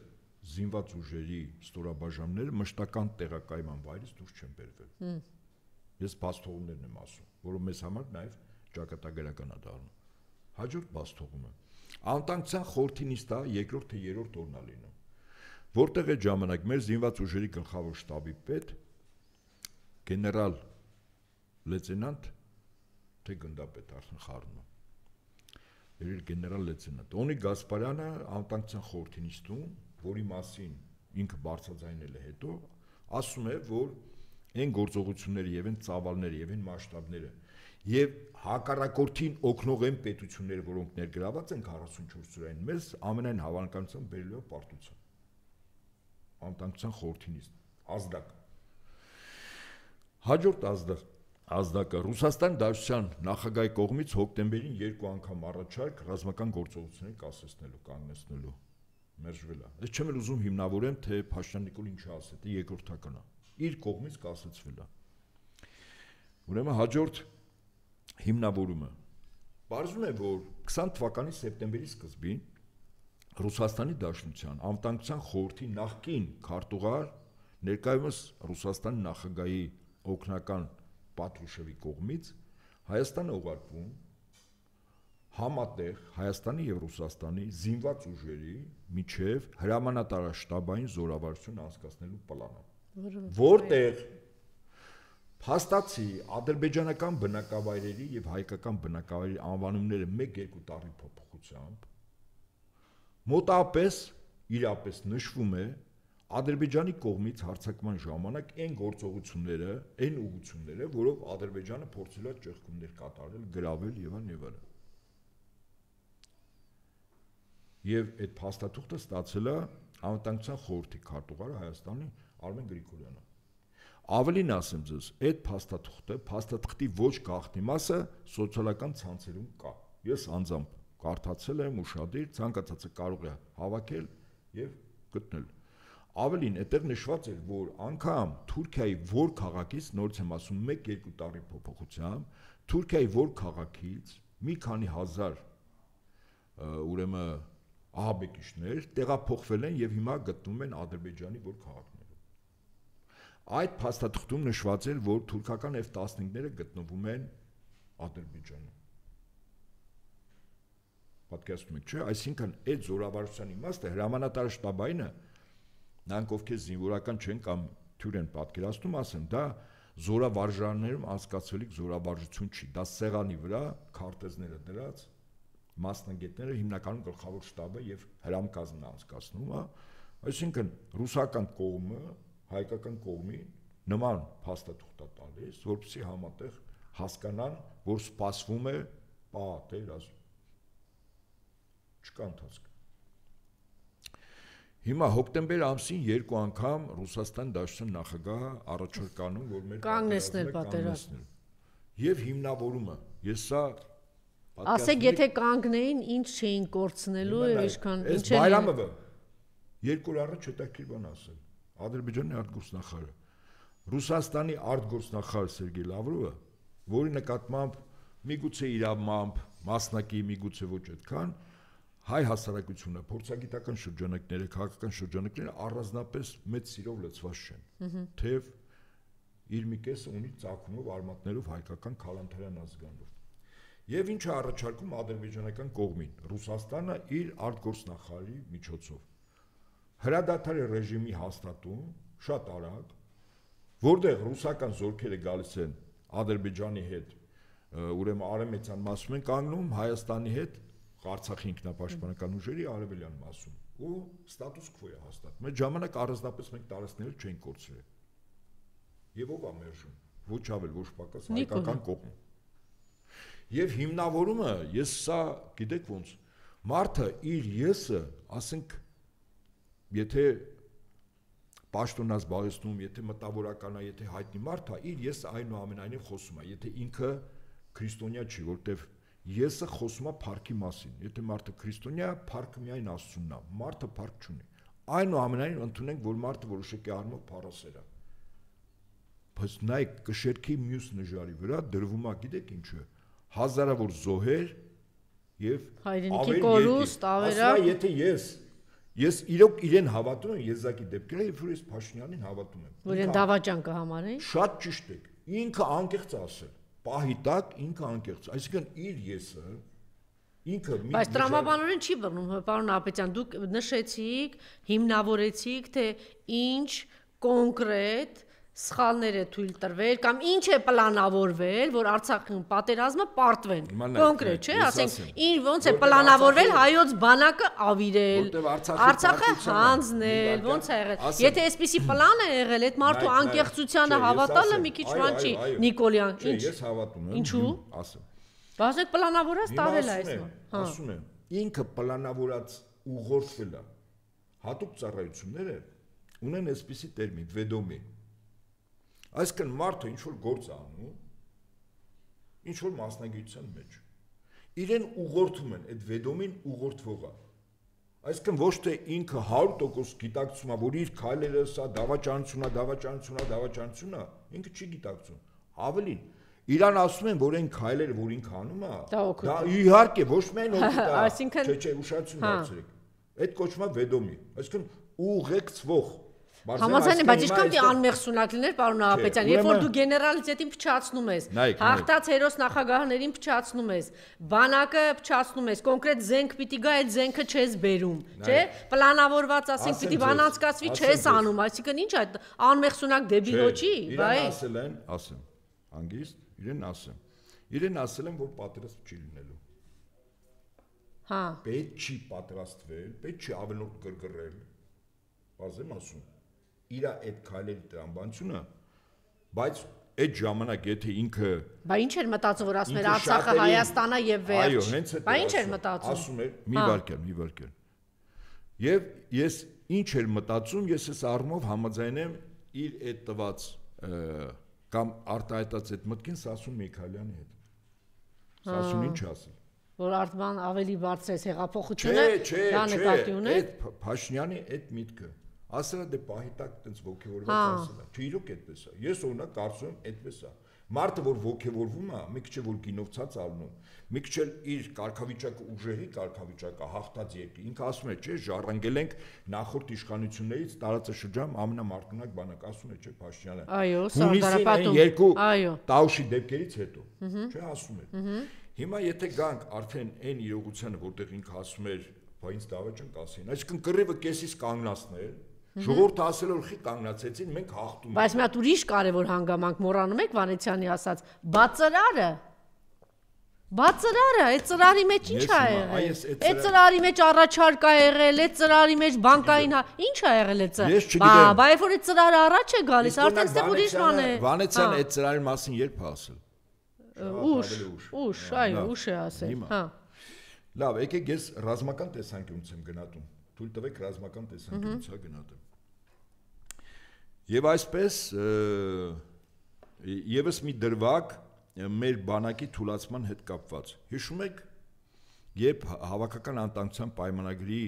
զինված ուժերի ստորաբաժանումները մշտական տեղակայման վայրից դուրս չեն բերվել։ Ես բացթողումներն եմ ասում, որը մեզ համար նաև ճակատագրական է դառնում։ Հաջորդ բացթողումը անվտանգության խորհրդի նիստը երկրորդ թե երրորդ օրն է լինում, որտեղ այդ ժամանակ մեր զինված ուժերի գլխավոր շտաբի պետ գեներալ լեյտենանտ թե գնդապետ արդեն խառնում է գեներալ լեյտենանտ Օնի Գասպարյանը անվտանգության խորհրդի նիստում, որի մասին ինքը բարձրաձայնել է հետո, ասում է, որ այն գործողությունները եւ այն ծավալները եւ այն մասշտաբները եւ հակառակորդին օգնող այն պետությունները, որոնք ներգրաված են 44 ծրային, մեզ ամենայն հավանականությամբ բերելու է պարտության։ Անվտանգության խորհրդի նիստ ազդակ։ Հաջորդ ազդակը Ռուսաստան Դաշնության նախագահի կողմից հոկտեմբերին 2 անգամ առաջարկ ռազմական գործողություններ կասեցնելու, կանգնեցնելու մերժվել է։ Ես չեմ ուզում հիմնավորեմ, թե Փաշինյան Նիկոլ ինչ ասել, դա երկրորդական է։ Իր կողմից կասեցվել է։ Ուրեմն հաջորդ հիմնավորումը բարձում է, որ 20 թվականի սեպտեմբերի սկզբին Ռուսաստանի Դաշնության անվտանգության խորհրդի նախկին քարտուղար ներկայումս Ռուսաստանի նախագահի օգնական Պատրուշևի կողմից Հայաստան ուղարկվում համատեղ Հայաստանի եւ Ռուսաստանի զինված ուժերի միջև հրամանատարաշտաբային զորավարություն անցկացնելու պլանը, որտեղ փաստացի ադրբեջանական բնակավայրերի եւ հայկական բնակավայրերի անվանումները 1-2 տարի փոփոխությամբ մոտապես իրապես նշվում է Ադրբեջանի կողմից հարձակման ժամանակ այն գործողությունները, այն ուղղությունները, որով Ադրբեջանը փորձել է ճեղքումներ կատարել, գրավել եւ այլն։ Եվ այդ փաստաթուղթը ստացել է անվտանգության խորհրդի քարտուղարը Հայաստանի Արմեն Գրիգորյանը։ Ավելին ասեմ ձեզ, այդ փաստաթղթի ոչ գաղտնի մասը սոցիալական ցանցերում կա։ Ես անձամբ կարդացել եմ ուշադիր, ցանկացածը կարող է հավաքել եւ գտնել։ Ավելին, այդտեղ նշված էր, որ անգամ Թուրքիայի որ քաղաքից, նորից եմ ասում, 1-2 տարի փոփոխությամբ, Թուրքիայի որ քաղաքից մի քանի հազար ուրեմն ահաբեկիչներ տեղափոխվել են եւ հիմա գտնվում են Ադրբեջանի որ քաղաքներում։ Այդ փաստաթղթում նշված էր, որ թուրքական F-15-ները գտնվում են Ադրբեջանում։ Պատկերացնում եք, չէ՞, այսինքն այդ զորավարության իմաստը հրամանատար շտաբայինը նրանք ովքեր զինվորական չեն կամ թյուր են պատկերացնում, ասեն, դա զորավարժաններում անցկացվելիք զորավարժություն չի, դա սեղանի վրա քարտեզները դրած մասնագետները հիմնականում գլխավոր շտաբը եւ հրամկազմն անցկացնում, այսինքն ռուսական կողմը, հայկական կողմի նման փաստաթուղթ է տալիս, որպեսզի համատեղ հասկանան, որ սպասվում է պատեր ասում։ Չկա ընթացք։ Հիմա հոկտեմբեր ամսին երկու անգամ Ռուսաստան Դաշնության նախագահը առաջարկ անում, որ մեր կանգնեցնել պատերազմը։ Եվ հիմնավորումը, ես սա ասեք, եթե կանգնեին, ինչ չէին կորցնելու եւ ինչքան ինչ է։ Բայրամովը երկու օր առաջ հետաքրքիր բան ասել։ Ադրբեջանի արտգործնախարարը, Ռուսաստանի արտգործնախարար Սերգեյ Լավրովը, որի նկատմամբ միգուցե իրավամբ մասնակի, միգուցե ոչ այդքան, հայ հասարակությունը, փորձագիտական շրջանակները, քաղաքական շրջանակները առանձնապես մեծ սիրով լցված չեն։ Թեև իր մի կեսը ունի ծագումով, արմատներով հայկական քալանթարյան ազգանով։ Եվ ինչ է առաջարկում ադրբեջանական կողմին, Ռուսաստանը իր արտգործնախարարի միջոցով հրադադարի ռեժիմի հաստատում, շատ արագ, որտեղ ռուսական զորքերը գալիս են Ադրբեջանի հետ, ուրեմն արևմտյան մասում են կանգնում, Հայաստանի հետ Արցախի ինքնապաշտպանական ուժերի արևելյան մասում ու ստատուս քվո է հաստատում։ Այդ ժամանակ առանձնապես մենք տարածքները չենք կորցրել։ Եվ ով է մերժում։ Ոչ ավել, ոչ պակաս հայկական կողմը։ Եվ հիմնավորումը, ես սա գիտեք ոնց, մարդը իր եսը, ասենք, եթե պաշտոնած զբաղեցնում, եթե մտավորական է, եթե հայտնի մարդ է, իր եսը այնուամենայնիվ խոսում է, եթե ինքը քրիստոնյա չի, որտեվ եսը խոսում է փառքի մասին, եթե մարդը քրիստոնյա է, փառքը միայն Աստծունն է, մարդը փառք չունի, այնուամենայնիվ ընդունենք, որ մարդը որոշակի առումով փառասեր է, բայց նայեք կշերքի մյուս նժարի վրա դրվում է, գիտեք ինչը, հազարավոր զոհեր եւ հայրենիքի կորուստ, ավերակ, եթե ես իրոք իրեն հավատում եմ, եզակի դեպքերը, երբ որ ես Փաշինյանին հավատում եմ, որ են դավաճան կհամարեն, շատ ճիշտ եք, ինքը անկեղծ ասել, պահի տակ ինքը անկեղծ, այսինքն իր եսը ինքը բայց տրամաբանորեն չի բռնում, պարոն Ապետյան, դուք նշեցիք, հիմնավորեցիք, թե ինչ կոնկրետ սխալներ է թույլ տրվել կամ ինչ է պլանավորվել, որ Արցախի պատերազմը պարտվեն։ Կոնկրետ, չէ՞, ասենք, ոնց է պլանավորվել հայոց բանակը ավիրել, Արցախը հանձնել, ոնց է եղել։ Եթե այսպիսի պլան է եղել, այդ մարդու անկեղծությանը հավատալը մի քիչ բան չի, Նիկոլյան, ինչ։ Ես հավատում եմ, ինչու՞։ ասեմ։ Բացեք պլանավորած տարել է այսօր։ Ասում եմ, ինքը պլանավորած ուղղորդվել է։ Հատուկ ծառայությունները ունեն այսպիսի տերմին, վեդոմի։ Այսինքն մարդը ինչ որ գործ է անում, ինչ որ մասնագիտության մեջ։ Իրեն ուղղորդում են, այդ վեդոմին ուղղորդվողը։ Այսինքն ոչ թե ինքը 100% գիտակցում է, որ իր քայլերը սա դավաճանություն է, ինքը չի գիտակցում։ Ավելին, իրան ասում են, որ այն քայլերը, որ ինքը անում է, դա իհարկե ոչ միայն օգուտ է, չէ, ուշադրություն դարձրեք։ Այդ կոչվում է վեդոմի, այսինքն ուղեկցվող։ Համաձայն եմ, բայց ինչքան դի անմեղսունակ լիներ, պարոն Ահապետյան, երբ որ դու գեներալիտետին փչացնում ես, հաղթած հերոս նախագահներին փչացնում ես, բանակը փչացնում ես, կոնկրետ զենք պիտի գա, այդ զենքը չես բերում, չէ՞, պլանավորված ասենք պիտի բան անցկացվի, չես անում, այսինքն ինչ այդ անմեղսունակ դեբիլոջի, իրեն ասել են, ասեմ, հանգիստ, իրեն ասել են, որ պատրաստ չի լինելու։ Հա։ Պետք չի պատրաստվել, պետք չի ավելորդ գրգռել, բազեմ ասում։ Իրա այդ քայլերի տրամաբանությունը, բայց այդ ժամանակ եթե ինքը Բա ինչ էր մտածում, որ ասում էր Արցախը Հայաստանա եւ վերջ։ Այո, հենց այդ։ Բա ինչ էր մտածում։ Ասում էր մի վարքյան։ Եվ ես ինչ էր մտածում, ես այս առումով համաձայն եմ իր այդ տված կամ արտահայտած այդ մտքին Սասուն Միքայելյանի հետ։ Սասուն ինչ ասի։ Որ Արտման ավելի բարձր է հեղափոխությունը, դա նկատի ունի։ Այդ Փաշինյանի այդ միտքը ասել է դե պահի տակ տենց ոգևորված ասել է։ Չէ, իրոք այդպես է։ Ես օրինակ կարծում եմ այդպես է։ Մարդը որ ոգևորվում է, մի քիչ որ գինով ցած ալնում, մի քիչ իր կարգավիճակը ուժերի կարգավիճակը հաղթած երկի։ Ինքը ասում է, չէ, ժառանգել ենք նախորդ իշխանություններից տարածաշրջան ամենամարտունակ բանակ, ասում է, չէ, Փաշինյանը։ Այո, Սարդարապատում։ Երկու այո, Տաուշի դեպքերից հետո, չէ, ասում է։ Հիմա եթե գանք արդեն այն իրողությանը, որտեղ ինքը ասում էր, բա ինձ դավաճան կասեն, այսինքն կռիվը կեսից կանգնացնել, ժողովուրդը ասել որ խի կանգնացեցին, մենք հաղթում ենք։ Բայց մի հատ ուրիշ կարևոր հանգամանք մոռանում եք Վանեցյանի ասած, բացրարը, այդ ծրարի մեջ ինչ ա եղել։ Այդ ծրարի մեջ առաջարկ ա եղել, այդ ծրարի մեջ բանկային ինչ ա եղել այդ ծրարը։ Բա երբ որ այդ ծրարը առաջ է գալիս, արդեն ստեղ ուրիշ բան է։ Վանեցյանը այդ ծրարի մասին երբ է ասել։ Ուշ, այո, ուշ է ասել, հա։ Լավ, եկեք ես ռազմական տեսանկյունից եմ գնահատում։ Թույլ տվեք ռազմական տեսանկյունից գնահատեմ։ Եվ այսպես եւս մի դրվագ մեր բանակի թուլացման հետ կապված։ Հիշում եք, երբ հավաքական անվտանգության պայմանագրի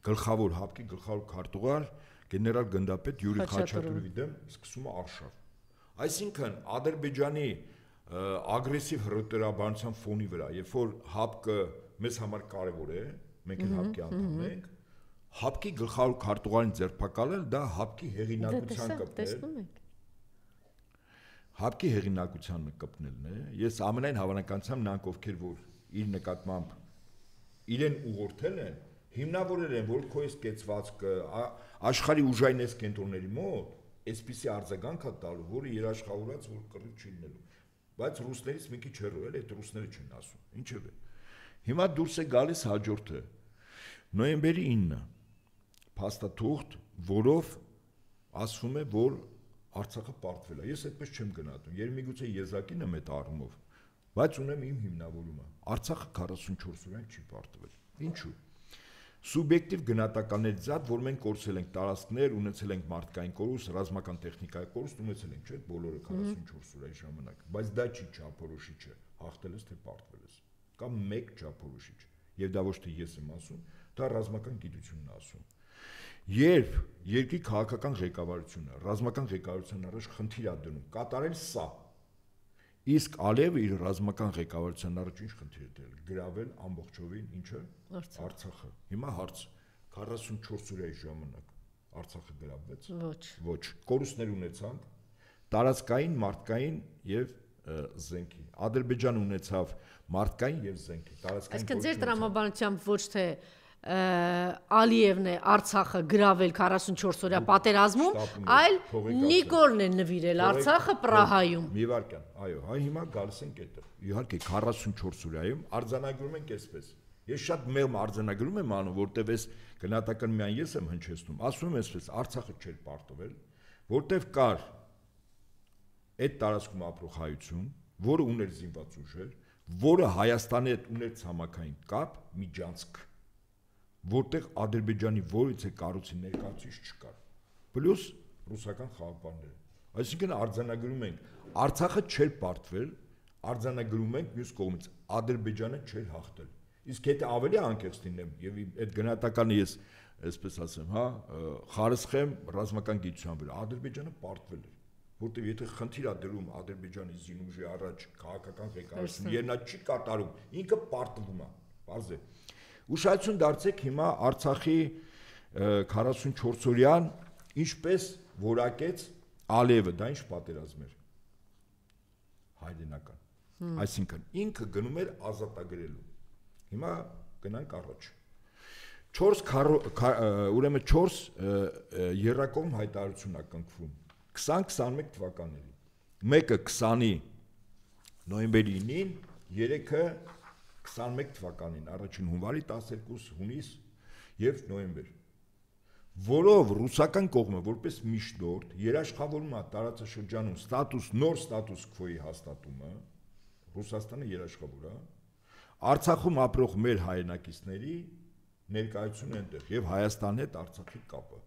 գլխավոր հապկի գլխավոր քարտուղար գեներալ գնդապետ Յուրի Խաչատուրովի դեմ սկսում է արշավ։ Այսինքն Ադրբեջանի ագրեսիվ հրետորաբանության ֆոնի վրա, երբ որ հապկը մեզ համար կարևոր է, մենք էլ հապկի անդամ ենք, հապկի գլխավոր քարտուղարին ձերբակալել դա հապկի հեղինակության կպնել։ Հապկի հեղինակության կպնելն է։ Ես ամենայն հավանականությամբ նրանք ովքեր որ իր նկատմամբ իրեն ուղղորդել են, հիմնավորել են, որ քո այս կեցվածքը աշխարհի ուժային այս կենտրոնների մոտ այսպիսի արձագանք է տալու, որը երաշխավորած որ կռիվ չի լինելու։ Բայց ռուսներից մի քիչ հեռու էլ այդ ռուսները չեն ասում։ Ինչևէ։ Հիմա դուրս է գալիս հաջորդը։ Նոյեմբերի 9-ը փաստաթուղթ, որով ասվում է, որ Արցախը պարտվել է։ Ես այդպես չեմ գնահատում։ Երբ միգուցե եզակին եմ այդ առումով, բայց ունեմ իմ հիմնավորումը։ Արցախը 44 օրյա չի պարտվել։ Ինչու՞։ Սուբյեկտիվ գնահատականներից զատ, որ մենք կորցրել ենք տարածքներ, ունեցել ենք մարդկային կորուստ, ռազմական տեխնիկայի կորուստ, ունեցել ենք, չէ՞, բոլորը 44 օրյա ժամանակ, բայց դա չի չափորոշիչը, հաղթել ես թե պարտվել ես։ Կամ մեկ չափորոշիչ։ Եվ դա ոչ թե ես եմ ասում, դա ռազմական գիտությունն է ասում։ Երբ երկրի քաղաքական ղեկավարությունը, ռազմական ղեկավարության առաջ խնդիր է դնում, կատարել սա։ Իսկ Ալիևը իր ռազմական ղեկավարության առաջ ինչ խնդիր է դրել, գրավել ամբողջովին ինչը Արցախը։ Հիմա հարց 44 օրյա ժամանակ Արցախը գրավվեց։ Ոչ։ Կորուստներ ունեցանք տարածքային, մարդկային եւ զենքի։ Ադրբեջանը ունեցավ մարդկային եւ զենքի։ Տարածքային։ Այսինքն ձեր տրամաբանությամբ ոչ թե Ալիևն է Արցախը գրավել 44 օրյա պատերազմում, այլ Նիկոլն է նվիրել Արցախը Պրահայում։ Մի վարքան, այո, հայ հիմա գալիս ենք այդտեղ։ Իհարկե 44 օրյայում արձանագրում ենք այսպես։ Ես շատ մեղմ արձանագրում եմ անում, որտեվ այս գնահատական միայն ես եմ հնչեցնում։ Ասում եմ այսպես, Արցախը չէր պարտվել, որտեվ կար այդ տարածքում ապրող հայություն, որը ուներ զինված ուժեր, որը Հայաստանի հետ ուներ ցամաքային կապ, միջանցք, որտեղ Ադրբեջանի որից է կառույցի ներկայացուցիչ չկար, պլյուս ռուսական խաղապարները։ Այսինքն արձանագրում ենք, Արցախը չէր պարտվել, արձանագրում ենք մյուս կողմից Ադրբեջանը չէր հաղթել։ Իսկ եթե ավելի անկեղծ լինեմ եւ այդ գնահատականը ես այսպես ասեմ, հա, խարսխեմ ռազմական գիտության վրա, Ադրբեջանը պարտվել է, որտեղ եթե խնդիր է դրում Ադրբեջանի զինուժի առաջ քաղաքական ղեկավարությունը, եւ նա չի կատարում, ինքը պարտվում է, բարձ է։ Ուշադրություն դարձեք հիմա Արցախի 44 օրյան ինչպես որակեց Ալիևը, դա ինչ պատերազմ էր։ Հայրենական։ Այսինքն ինքը գնում էր ազատագրելու։ Հիմա գնանք առաջ։ 4 երրակողմ հայտարարություն ա կնքվում 20-21 թվականներին։ Մեկը 20-ի նոյեմբերի 9-ին, երեքը 21 թվականին, առաջին հունվարի 12 հունիս եւ նոյեմբեր, որով ռուսական կողմը որպես միջնորդ երաշխավորում է տարածաշրջանում նոր ստատուս քվոյի հաստատումը, Ռուսաստանը երաշխավոր է, Արցախում ապրող մեր հայրենակիցների ներկայությունը այնտեղ եւ Հայաստանի հետ Արցախի կապը։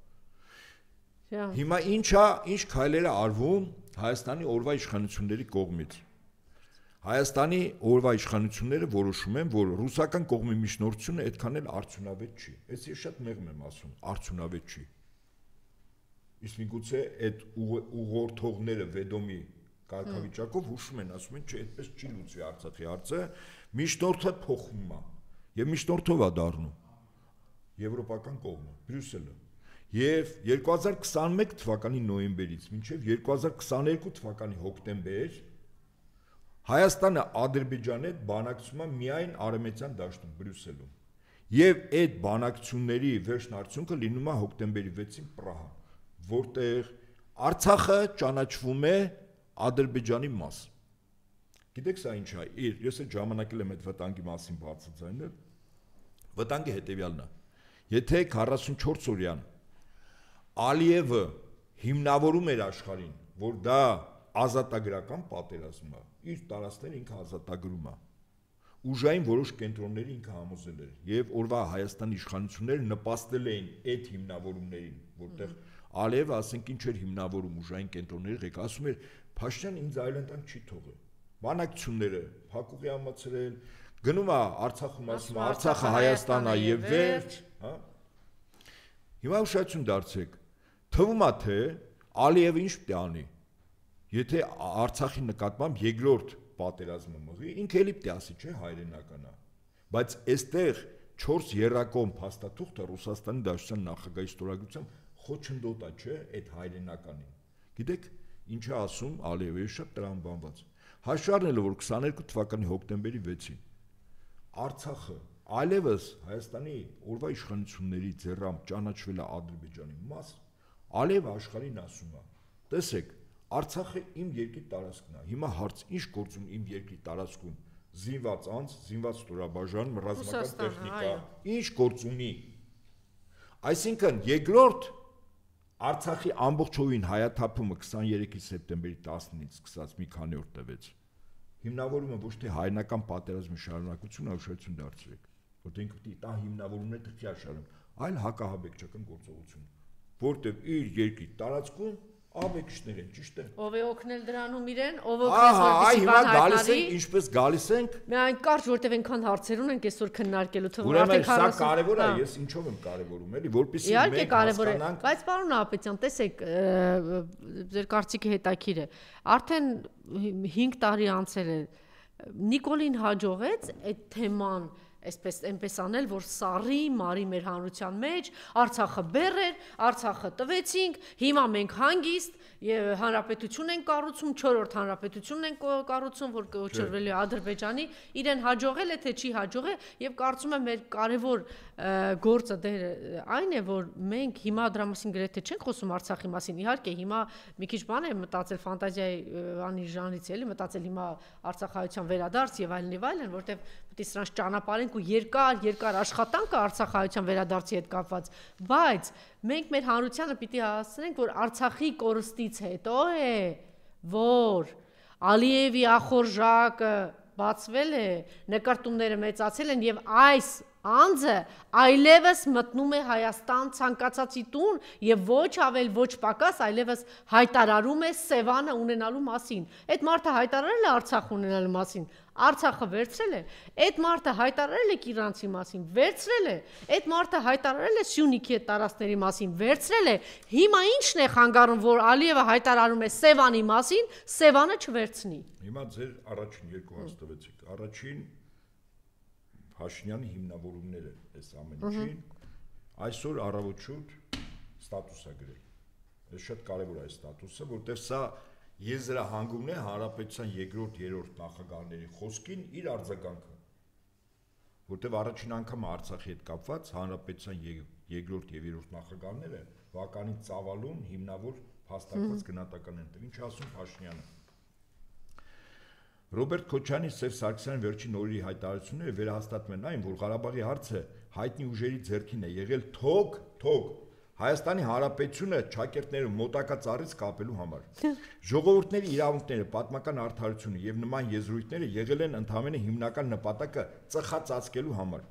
Հիմա ինչ քայլեր է արվում Հայաստանի օրվա իշխանությունների կողմից։ Հայաստանի օրվա իշխանությունները որոշում են, որ ռուսական կողմի միջնորդությունը այդքան էլ արդյունավետ չի։ Ես շատ մեղմ եմ ասում, արդյունավետ չի։ Իսկ միգուցե այդ ուղղորդողները Վեդոմի կարգավիճակով հուշում են, ասում են, չէ, այդպես չի լուծվի Արցախի հարցը, միջնորդը փոխվում է։ Եվ միջնորդով է դառնում եվրոպական կողմը, Բրյուսելը։ Եվ 2021 թվականի նոյեմբերից մինչև 2022 թվականի հոկտեմբեր Հայաստանը Ադրբեջանի հետ բանակցում է միայն Արևմտյան դաշտում Բրյուսելում։ Եվ այդ բանակցությունների վերջնարդյունքը լինում է հոկտեմբերի 6-ին Պրահա, որտեղ Արցախը ճանաչվում է Ադրբեջանի մաս։ Գիտեք սա ինչ է, ես այդ ժամանակել եմ այդ վտանգի մասին բացատրել, վտանգը հետևյալն է։ Եթե 44 օրյան Ալիևը հիմնավորում էր աշխարհին, որ դա ազատագրական պատերազմ է, իր տարածքները ինքը ազատագրում է։ Ուժային որոշ կենտրոնների ինքը համոզել էր եւ օրվա Հայաստանի իշխանությունները նպաստել էին այդ հիմնավորումներին, որտեղ Ալիևը ասենք ինչ էր հիմնավորում ուժային կենտրոնների ղեկը, ասում էր Փաշինյան ինձ այլընտրանք չի թողել։ Բանակցությունները փակուղի համացրել, գնում է Արցախում ասում Արցախը Հայաստանն է եւ վերջ, հա։ Հիմա ուշադրություն դարձեք, թվում է թե Ալիևը ինչ պետք է անի։ Եթե Արցախի նկատմամբ երկրորդ պատերազմը մղի, ինքը էլի պետք է ասի, չէ, հայրենական է։ Բայց այստեղ 4 երրակողմ փաստաթուղթը Ռուսաստանի Դաշնության նախագահի ստորագրությամբ խոչընդոտ է, չէ, այդ հայրենականին։ Գիտեք, ինչ է ասում Ալիևը, շատ տրամաբանված։ Հաշվի առնելով, որ 22 թվականի հոկտեմբերի 6-ին Արցախը այլևս Հայաստանի օրվա իշխանությունների ձեռամբ ճանաչվել է Ադրբեջանի մաս, Ալիևը աշխարհին ասում է. տեսեք, Արցախը իմ երկրի տարածքն է։ Հիմա հարց, ինչ գործում իմ երկրի տարածքում զինված անձ, զինված ստորաբաժանում, ռազմական տեխնիկա, ինչ գործ ունի։ Այսինքն երկրորդ Արցախի ամբողջովին հայաթափումը 23 սեպտեմբերի 19-ից սկսած մի քանի օր տևեց։ Հիմնավորումը ոչ թե հայնական պատերազմի շարունակություն, այլ ուշադրություն դարձրեք, որտեղ ինքը պիտի տա հիմնավորումները թղթի շարում, այլ հակահաբեկչական գործողություն, որտեղ իր երկրի տարածքում աբեկիչներ են, ճիշտ է։ Ով է օգնել դրանում իրեն, ով օգնել որպեսզի բան հայտնի։ Ինչպես գալիս ենք։ Միայն կարճ, որտեղ այնքան հարցեր ունենք այսօր քննարկելու թվում արդեն 40։ Սա կարևոր է, ես ինչով եմ կարևորում, էլի, որպեսզի մենք հասկանանք։ Բայց պարոն Ապետյան, տեսեք, ձեր կարծիքը հետաքրքիր է։ Արդեն 5 տարի անցել է։ Նիկոլին հաջողեց այդ թեման այնպես անել, որ սառի մարի մեր հանրության մեջ, Արցախը բեռ էր, Արցախը տվեցինք, հիմա մենք հանգիստ հանրապետություն ենք կառուցում, 4-րդ հանրապետությունն ենք կառուցում, որ կոչվելու է Ադրբեջանի, իրեն հաջողել է, թե չի հաջողել, եւ կարծում եմ մեր կարևոր գործը դեր այն է, որ մենք հիմա դրա մասին գրեթե չենք խոսում Արցախի մասին, իհարկե հիմա մի քիչ բան է մտածել ֆանտազիայի անի ժանրից էլի, մտածել հիմա Արցախայության վերադարձ եւ այլն, որտեղ պետք է սրանց ճանապարհենք ու երկար աշխատանք կա Արցախայության վերադարձի հետ կապված, բայց մենք մեր հանրությանը պիտի հասցնենք, որ Արցախի կորստից հետո է, որ Ալիևի ախորժակը բացվել է, նկարտումները մեծացել են եւ այս անձը այլևս մտնում է Հայաստան ցանկացածի տուն եւ ոչ ավել ոչ պակաս այլևս հայտարարում է Սևանը ունենալու մասին։ Այդ մարդը հայտարարել է Արցախ ունենալու մասին, Արցախը վերցրել է, այդ մարդը հայտարարել է Կիրանցի մասին, վերցրել է, այդ մարդը հայտարարել է Սյունիքի տարածքների մասին, վերցրել է։ Հիմա ի՞նչն է խանգարում, որ Ալիևը հայտարարում է Սևանի մասին, Սևանը չվերցնի։ Հիմա ձեր առաջին երկու հարց տվեցիք։ Առաջին Փաշինյանի հիմնավորումները այս ամեն ինչին այսօր առավոտ ստատուս է գրել։ Այս շատ կարևոր է այս ստատուսը, որտեղ սա եզրահանգումն է հանրապետության երկրորդ, երրորդ նախագահների խոսքին իր արձագանքը։ Որտեղ առաջին անգամ Արցախի հետ կապված հանրապետության երկրորդ եւ երրորդ նախագահները վականին ծավալուն հիմնավոր փաստարկված գնահատական են տվել։ Ինչ ասում Փաշինյանը։ Ռոբերտ Քոչյանի, Սերժ Սարգսյանի վերջին օրերի հայտարարությունները վերահաստատում են այն, որ Ղարաբաղի հարցը հայտնի ուժերի ձեռքին է եղել թոք Հայաստանի Հանրապետությունը ճակերտները մոտակա ծառից կապելու համար։ Ժողովուրդների իրավունքները, պատմական արդարությունը եւ նման եզրույթները եղել են ընդհանրապես հիմնական նպատակը ծխածածկելու համար։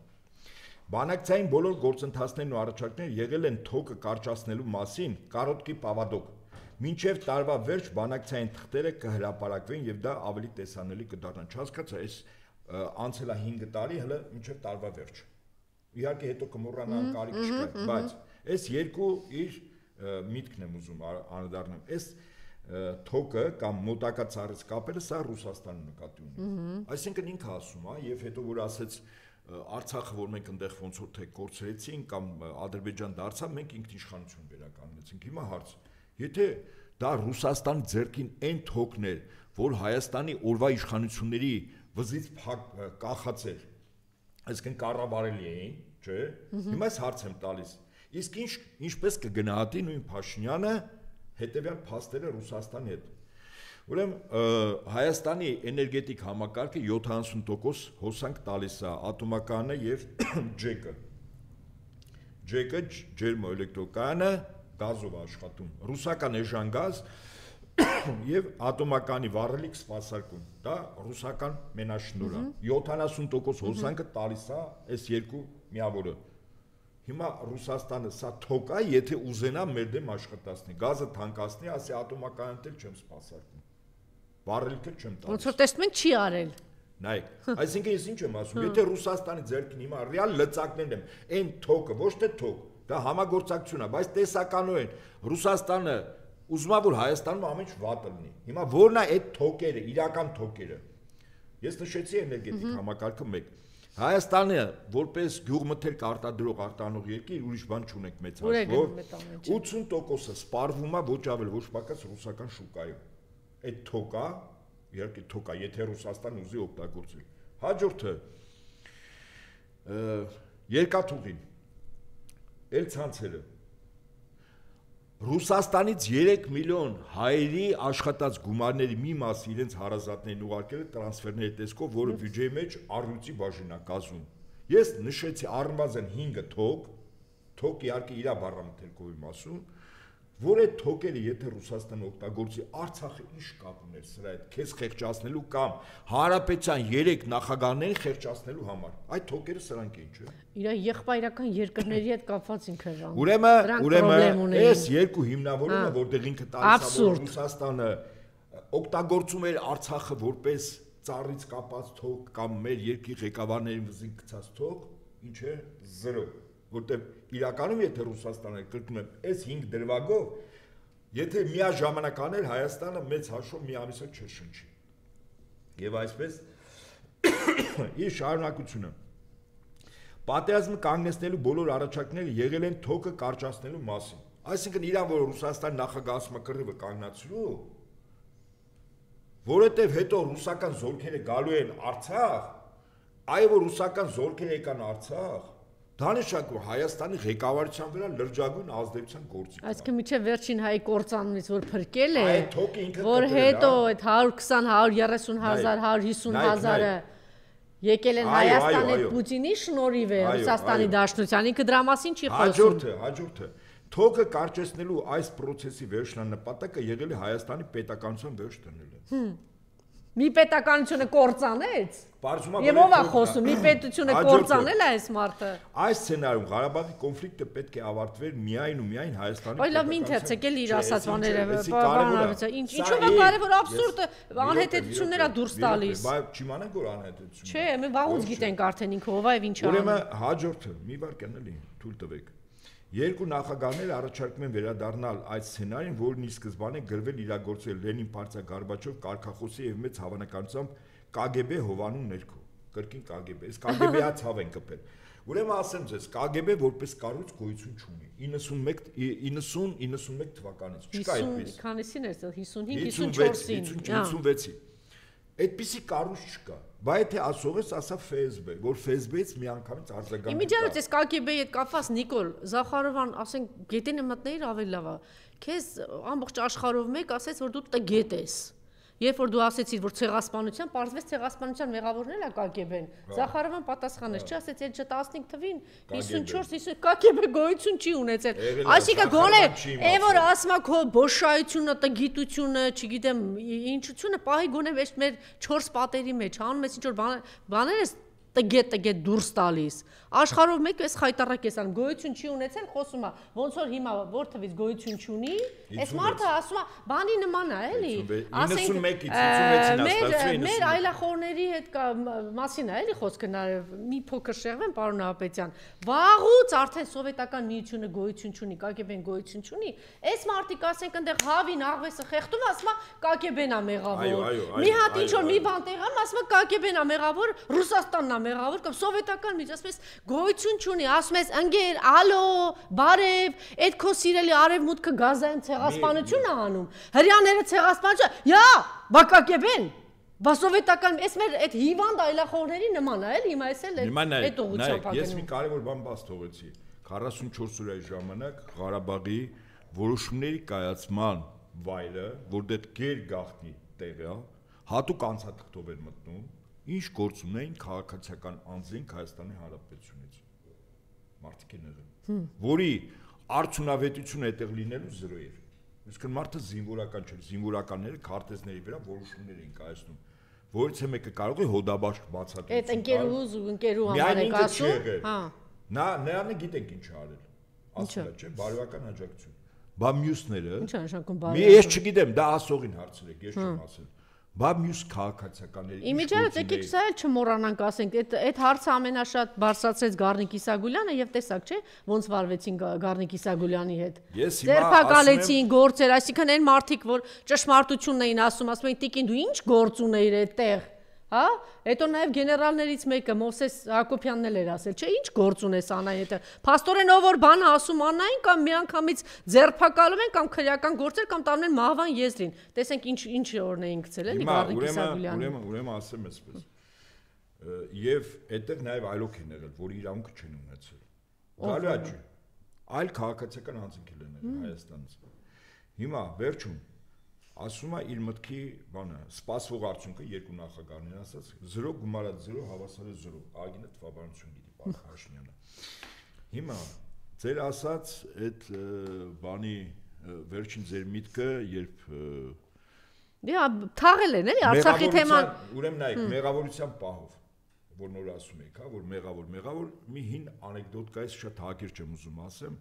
Բանակցային բոլոր գործընթացներն ու առաջարկները եղել են թոկը կարճացնելու մասին կարոտկի պավադոկ։ Մինչև տարվա վերջ բանակցային թղթերը կհրապարակվեն եւ դա ավելի տեսանելի կդառնա։ Չհասկացա, այս անցել է 5 տարի, հələ մինչև տարվա վերջ։ Իհարկե հետո կմոռանան կարիք չկա, բայց այս երկու իր միտքն եմ ուզում անդառնամ։ Այս թոկը կամ մոտակա ծառից կապելը սա Ռուսաստանը նկատի ունի։ Այսինքն ինքը ասում է եւ հետո որ ասեց Արցախը որ մենք այնտեղ ոնց որ թե կորցրեցինք կամ Ադրբեջան դարձավ, մենք ինքնիշխանություն վերականգնեցինք։ Հիմա հարց. Եթե դա Ռուսաստանի ձեռքին այն թոկն էր, որ Հայաստանի օրվա իշխանությունների վզից կախացել, այսինքն կառավարելի էին, չէ՞։ Հիմա այս հարց եմ տալիս։ Իսկ ինչպես կգնահատի նույն Փաշինյանը հետևյալ փաստերը Ռուսաստանի հետ։ Ուրեմն Հայաստանի էներգետիկ համակարգը 70% հոսանք տալիս է ատոմակայանը եւ ջեկը։ Ջեկը ջերմոէլեկտրոկայանը գազով աշխատում։ Ռուսական էժանգազ եւ ատոմականի վառելիք սպասարկում։ Դա ռուսական մենաշնորհ է։ 70% հոսանքը տալիս է այս երկու միավորը։ Հիմա Ռուսաստանը սա թոկ է, եթե ուզենա մեր դեմ աշխատացնի, գազը թանկացնի, ասի ատոմակայանն էլ չեմ սպասարկում։ Վառելիքը չեմ տալիս։ Ոնց որ տեսնում ենք չի արել։ Նայեք, այսինքն ես ինչ եմ ասում, եթե Ռուսաստանի ձեռքին հիմա ռեալ լծակներն են, այն թոկը, ոչ թե թոկ, դա համագործակցություն է, բայց տեսականորեն Ռուսաստանը ուզում է որ Հայաստանում ամեն ինչ վատ լինի։ Հիմա ո՞րն է այդ թոկերը, իրական թոկերը։ Ես նշեցի էներգետիկ համակարգը 1 Հայաստանը որպես գյուղմթերք արտադրող արտանող երկիր ուրիշ բան չունենք մեծ հաշվով 80%-ը սպառվում է ոչ ավել ոչ պակաս ռուսական շուկայում։ Այդ թոկա, իհարկե թոկա, եթե Ռուսաստանը ուզի օգտագործել։ Հաջորդը երկաթուղին էլ ցանցերը Ռուսաստանից 3 միլիոն հայերի աշխատած գումարների մի մասը իրենց հարազատներին ուղարկել է տրանսֆերների տեսքով, որը բյուջեի մեջ առյուծի բաժին է կազմում։ Ես նշեցի առնվազն 5 թոկ իհարկե իր բառամթերքով եմ ասում, որ այդ թոկերը եթե Ռուսաստանը օգտագործի Արցախը ինչ կապ ուներ սրա հետ, քեզ խեղճացնելու կամ հանրապետության 3 նախագահներին խեղճացնելու համար։ Այդ թոկերը սրանք են, չէ՞։ Իր եղբայրական երկրների հետ կապված ինքը ժամ։ Ուրեմն այս երկու հիմնավորումը, որտեղ ինքը տալիս է որ Ռուսաստանը օգտագործում էր Արցախը որպես ծառից կապած թոկ կամ մեր երկրի ղեկավարներին վզին գցած թոկ, ինչ է 0 որտեղ իրականում եթե Ռուսաստանը կրկնում եմ այս 5 դրվագով եթե միաժամանակ աներ Հայաստանը մեծ հաշվով մի ամիսը չշնչի եւ այսպես իր շարունակությունը պատերազմը կանգնեցնելու բոլոր առաջարկները եղել են թոկը կարճացնելու մասին այսինքն իրան որ Ռուսաստանի նախագահը կռիվը կանգնացրու որովհետեւ հետո ռուսական զորքերը գալու են Արցախ այ որ ռուսական զորքերը եկան Արցախ Դանիշակ որ Հայաստանի ղեկավարության վրա լրջագույն ազդեցության գործիք։ Այսինքն միջև վերջին հայ կորցանունից որ փրկել է, որ հետո այդ 120, 130 հազար, 150 հազարը եկել են Հայաստանի այդ Պուտինի շնորհիվ է Ռուսաստանի Դաշնության, ինքը դրա մասին չի խոսում։ Հաջորդը թոկը կարճեցնելու այս process-ի վերջնանպատակը եղել է Հայաստանի պետականության վերջ դնելը։ Մի պետականությունը կործանեց։ Եվ ով է խոսում, մի պետությունը կործանել է այս մարդը։ Այս սցենարում Ղարաբաղի կոնֆլիկտը պետք է ավարտվեր միայն ու միայն Հայաստանի պետականության։ Այ լավ, մի ընթերցեք էլ իր ասացվածները, ինչու՞ է կարևոր աբսուրդը անհետեցություններ է դուրս տալիս։ Բայց չիմանանք որ անհետեցություն։ Չէ, մենք վաղուց գիտենք արդեն ինքը ով է եւ ինչ է։ Ուրեմն հաջորդը մի վարքան էլի, թույլ տվեք։ Երկու նախագահները առաջարկում են վերադառնալ այդ սցենարին, որն ի սկզբանե գրվել իրագործել Լենին Պարծա Գորբաչով կարգախոսի եւ մեծ հավանականությամբ KGB հովանու ներքո, կրկին KGB, այս KGB-ա ցավ են կպել։ Ուրեմն ասեմ ձեզ, KGB որպես կառույց գոյություն չունի 90-91 թվականից, չկա այդպես։ Քանիսին էր, 55, 54-ին, 56-ին։ Այդպիսի կառույց չկա։ Բայց եթե ասող ես, ասա FSB, որ FSB-ից միանգամից արձագանք։ Իմիջիայլոց այս KGB-ի հետ կապված Նիկոլ Զախարովան, ասենք, գետինը մտներ ավելի լավ է։ Քեզ ամբողջ աշխարհով մեկ ասեց, որ դու տգետ ես։ Երբ որ դու ասեցիր, որ ցեղասպանության, պարզվեց ցեղասպանության մեղավորն էլ է KGB-ն։ Զախարովան պատասխանեց, չի ասեց, այդ 15 թվին 54-50 KGB գոյություն չի ունեցել։ Այսինքն գոնե, այն որ ասում է քո բոշայությունը, տգիտությունը, չգիտեմ, ինչությունը պահի գոնե մեր 4 պատերի մեջ, անում ես ինչ որ բաներ ես տգետ դուրս տալիս։ Աշխարհով մեկ էս խայտարակ էս ան գոյություն չի ունեցել, խոսում է, ոնց որ հիմա որ թվից գոյություն չունի, այս մարդը ասում է, բանի նման է, էլի։ 91-ից մեր այլախոհների հետ մասին է, էլի խոսքը մի փոքր շեղվեն, պարոն Հապետյան։ Վաղուց արդեն սովետական միությունը գոյություն չունի, KGB-ն գոյություն չունի։ Այս մարդիկ ասենք այնտեղ հավին աղվեսը խեղդում, ասում է KGB-ն է մեղավոր։ Մի հատ ինչ որ մի բան տեղում, ասում է KGB-ն է մեղավոր, Ռուսաստանն է մեղավոր կամ սովետական միջ, ասում ես գոյություն չունի, ասում ես ընկեր, ալո, բարև, այդ քո սիրելի արևմուտքը գազային ցեղասպանություն է անում։ Հрьяաները ցեղասպանություն, յա, բա KGB-ն, բա սովետական, այս մեր այդ հիվանդ այլախոհների նման է, էլի, հիմա էս էլ այդ ուղղությամբ ակնում։ Ես մի կարևոր բան բաց թողեցի։ 44 օրայի ժամանակ Ղարաբաղի որոշումների կայացման վայրը, որտեղ գեր գաղտնի տեղ է, հատուկ անցաթղթով էր մտնում, ինչ գործ ունեին քաղաքացիական անձինք Հայաստանի Հանրապետությունից։ Մարդիկ են եղել, որի արդյունավետությունը այդտեղ լինելու 0 էր։ Իսկ մարդը զինվորական չէր, զինվորականները քարտեզների վրա որոշումներ էին կայացնում, որից մեկը կարող է հոդաբաշխ բացատրել։ Այդ ընկերու համար եք ասում, հա։ Նրանը գիտենք ինչ արել։ Ասում է, չէ, բարոյական աջակցություն։ Բա մյուսները։ Ինչ է նշանակում բարոյական։ Ես չգիտեմ, դա ասողին հարցրեք, ես չեմ ասել։ Բա մյուս քաղաքացիականների Իմիջիայլոց եկեք սա էլ չմոռանանք ասենք, այդ հարցը ամենաշատ բարձրացրեց Գառնիկ Իսագուլյանը եւ տեսակ չէ ոնց վարվեցին Գառնիկ Իսագուլյանի հետ։ Ձերբակալեցին գործեր, այսինքն այն մարդիկ, որ ճշմարտությունն էին ասում էին տիկին դու ինչ գործ ունեիր այդտեղ, հա? Հետո նաեւ գեներալներից մեկը Մովսես Հակոբյանն էլ էր ասել, չէ, ինչ գործ ունես Անայի հետ։ Փաստորեն ով որ բանը ասում Անային կամ միանգամից ձերբակալում են կամ քրեական գործեր կամ տանում են մահվան եզրին։ Տեսենք ինչ օրն էին գցել, էլի Գառնիկ Իսագուլյանը։ Ուրեմն ասեմ այսպես։ Եվ այդտեղ նաեւ այլոք են եղել, որ իրավունք չեն ունեցել։ Գալու է ջի։ Այլ քաղաքացիական անձինք են եղել Հայաստանից։ Հիմա վերջում ասում է իր մտքի բանը, սպասվող արդյունքը երկու նախագահներին ասած 0 գումարած 0 հավասար է 0, ագինը թվաբանություն գիտի Պարկ Հաշինյանը։ Հիմա ձեր ասած այդ բանի վերջին ձեր միտքը, երբ թաղել են, էլի Արցախի թեման։ Ուրեմն նայեք, մեղավորության պահով, որ նոր ասում եք, հա, որ մեղավոր, մի հին անեկդոտ կա, ես շատ հակիրճ եմ ուզում ասեմ։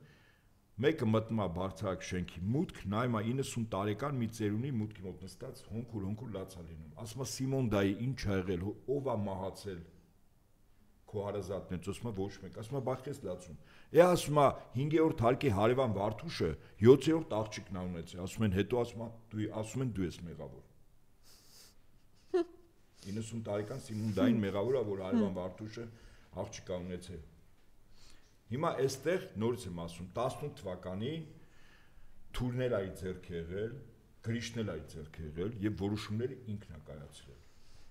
Մեկը մտնում է բարձրակ շենքի մուտք, նայում է 90 տարեկան մի ծերունի մուտքի մոտ նստած հոնքուր լաց է լինում։ Ասում է Սիմոն դայի ինչ ա եղել, ով է մահացել քո հարազատներից, ասում է ոչ մեկ, ասում է բախես լացում։ Ասում է 5-րդ հարկի հարևան Վարդուշը 7-րդ աղջիկն ա ունեցել, ասում են հետո ասում են դու ես մեղավոր։ 90 տարեկան Սիմոն դային մեղավոր է, որ հարևան Վարդուշը աղջիկ ա ունեցել։ Հիմա այստեղ նորից եմ ասում 18 թվականին թուրներ այ ձեռք եղել, գրիշներ այ ձեռք եղել եւ որոշումները ինքն է կայացրել։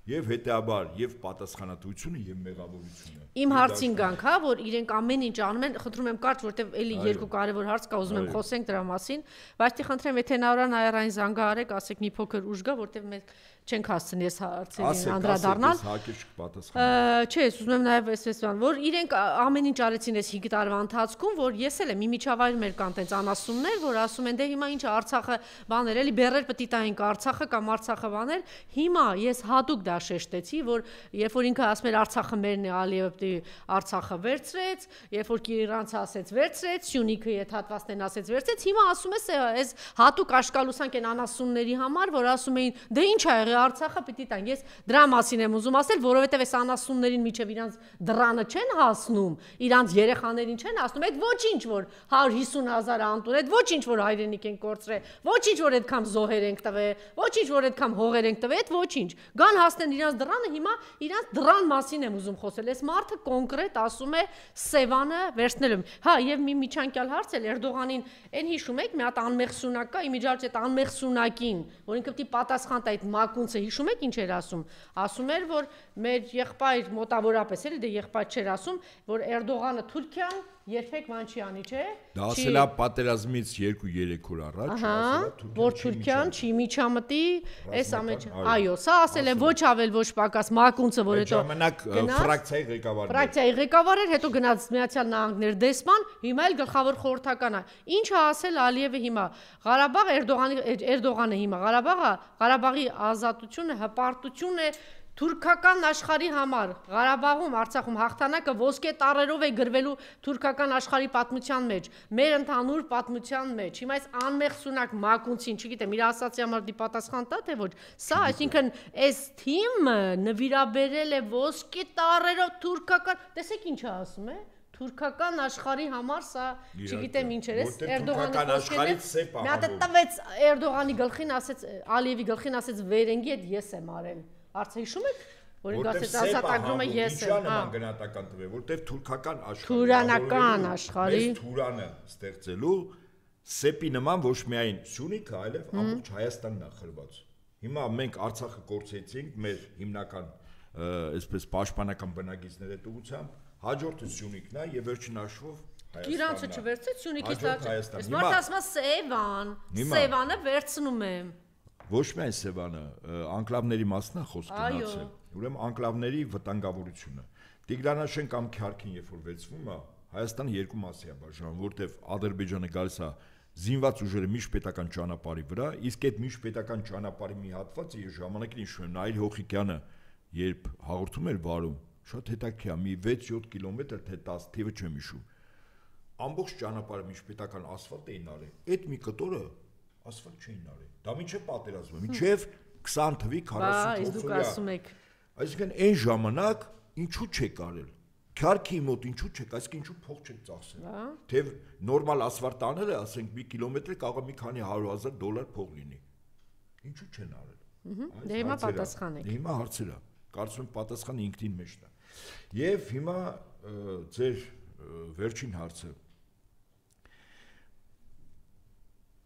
Եվ հետեաբար եւ պատասխանատվությունը եւ մեղավորությունը։ Իմ հարցին գանք, հա, որ իրենք ամեն ինչ անում են, խնդրում եմ կարճ, որտեվ էլի երկու կարևոր հարց կա, ուզում եմ խոսենք դրա մասին, բայց դի խնդրեմ, եթե նորան այրային զանգահարեք, ասեք մի փոքր ուժ գա, որտեվ մենք չենք հասցնի այս հարցերին անդրադառնալ։ Չէ, ուզում եմ նաև այսպես բան, որ իրենք ամեն ինչ արեցին այս 5 տարվա ընթացքում, որ ես էլ եմ իմիջավայր մեր կան տենց անասուններ, որ ասում են դե հիմա ինչ Արցախը բաներ, էլի բերեր պիտի տայինք Արցախը կամ Արցախը բաներ։ Հիմա ես հատուկ դա շեշտեցի, որ երբ որ ինքը ասում էր Արցախը մերն է, Ալիևը պիտի Արցախը վերցրեց, երբ որ Կիրիլյանցը ասեց վերցրեց, Սյունիքը այդ հատվածներն ասեց վերցրեց, հիմա ասում է այս հատուկ աշկալուսանք են անասունների համար, որ ասում էին դե ինչ ա Արցախը պիտի տան։ Ես դրա մասին եմ ուզում ասել, որովհետև այս անասուններին միջև իրանց դրանը չեն հասնում, իրանց երեխաներին չեն հասնում, այդ ոչինչ որ 150,000 անտուր, այդ ոչինչ որ հայրենիք են կորցրել, ոչինչ որ այդքան զոհեր ենք տվել, ոչինչ որ այդքան հողեր ենք տվել, այդ ոչինչ։ Գան հասնեն իրանց դրանը, հիմա իրանց դրան մասին եմ ուզում խոսել։ Այս մարդը կոնկրետ ասում է Սևանը վերցնելու։ Հա, եւ մի միջանկյալ հարց էլ Էրդողանին, այն հիշում եք, մի հատ անմեղսունակ կա, իմիջիայլոց այդ անմեղսունակին, որ ինքը պիտի պատասխան տա այդ մակունցը, հիշում եք ինչ էր ասում։ Ասում էր, որ մեր եղբայր մոտավորապես էլի դե եղբայր չէր ասում, որ Էրդողանը Թուրքիան երբեք բան չի անի, չէ։ Դա ասել է պատերազմից 2-3 օր առաջ, ասել է որ Թուրքիան չի միջամտի, այս ամեն, այո, սա ասել է ոչ ավել ոչ պակաս մակունցը, որ հետո ժամանակ ֆրակցիայի ղեկավարն էր։ Ֆրակցիայի ղեկավար էր, հետո գնաց Միացյալ Նահանգներ դեսպան, հիմա էլ գլխավոր խորհրդական է։ Ինչ է ասել Ալիևը հիմա։ Ղարաբաղ Էրդողանը հիմա Ղարաբաղի ազատությունը, հպարտություն է Թուրքական աշխարհի համար Ղարաբաղում, Արցախում հաղթանակը ոսկե տառերով է գրվելու թուրքական աշխարհի պատմության մեջ, մեր ընդհանուր պատմության մեջ։ Հիմա այս անմեղ սունակ մակունցին, չգիտեմ, իր ասացի համար դի պատասխան տա թե ոչ։ Սա, այսինքն, այս թիմը նվիրաբերել է ոսկե տառերով թուրքական, տեսեք ինչ է ասում է։ Թուրքական աշխարհի համար սա, չգիտեմ ինչ էր, Էրդողանի աշխարհից սեփ մի հատ տվեց Էրդողանի գլխին, ասեց Ալիևի գլխին, ասեց վերենգի հետ ես եմ արել։ Արցը հիշում եք, որ ինք ասեց ազատագրումը ես եմ, հա։ Գնահատական տվել, որտեվ թուրքական աշխարհի, թուրանական աշխարհի Թուրանը ստեղծելու սեպի նման ոչ միայն Սյունիքը, այլև ամբողջ Հայաստանն է խրված։ Հիմա մենք Արցախը կորցրեցինք մեր հիմնական այսպես պաշտպանական բնակիչների տուգությամբ, հաջորդը Սյունիքն է եւ վերջին հաշվով Հայաստանն է։ Գիրանցը չվերցրեց Սյունիքից առաջ։ Այս մարդը ասում է Սևան, Սևանը վերցնում եմ։ Ոչ միայն Սևանը, անկլավների մասն է խոսքը գնացել։ Ուրեմն անկլավների վտանգավորությունը։ Տիգրանաշեն կամ Քյարքին երբ որ վերցվում է, Հայաստանը երկու մասի է բաժանում, որտեղ Ադրբեջանը գալիս է զինված ուժերը միջպետական ճանապարհի վրա, իսկ այդ միջպետական ճանապարհի մի հատվածը իր ժամանակին իշխում է Նաիլ Հոխիկյանը, երբ հաղորդում էր վարում, շատ հետաքրքիր է, մի 6-7 կիլոմետր թե 10 թիվը չեմ հիշում։ Ամբողջ ճանապարհը միջպետական ասֆալտ էին արել։ Այդ մի կտորը ասֆալտ չէին արել։ Դա մինչև պատերազմը, մինչև 20 թվի 44 օրյա։ Այսինքն այն ժամանակ ինչու չեք արել։ Քյարքի մոտ ինչու չեք, այսինքն ինչու փող չեք ծախսել։ Թե նորմալ ասֆալտ անելը, ասենք մի կիլոմետրը կարող է մի քանի $100,000 փող լինի։ Ինչու չեն արել։ Դե հիմա պատասխան եք։ Հիմա հարցեր է։ Կարծում եմ պատասխանը ինքնին մեջն է։ Եվ հիմա ձեր վերջին հարցը։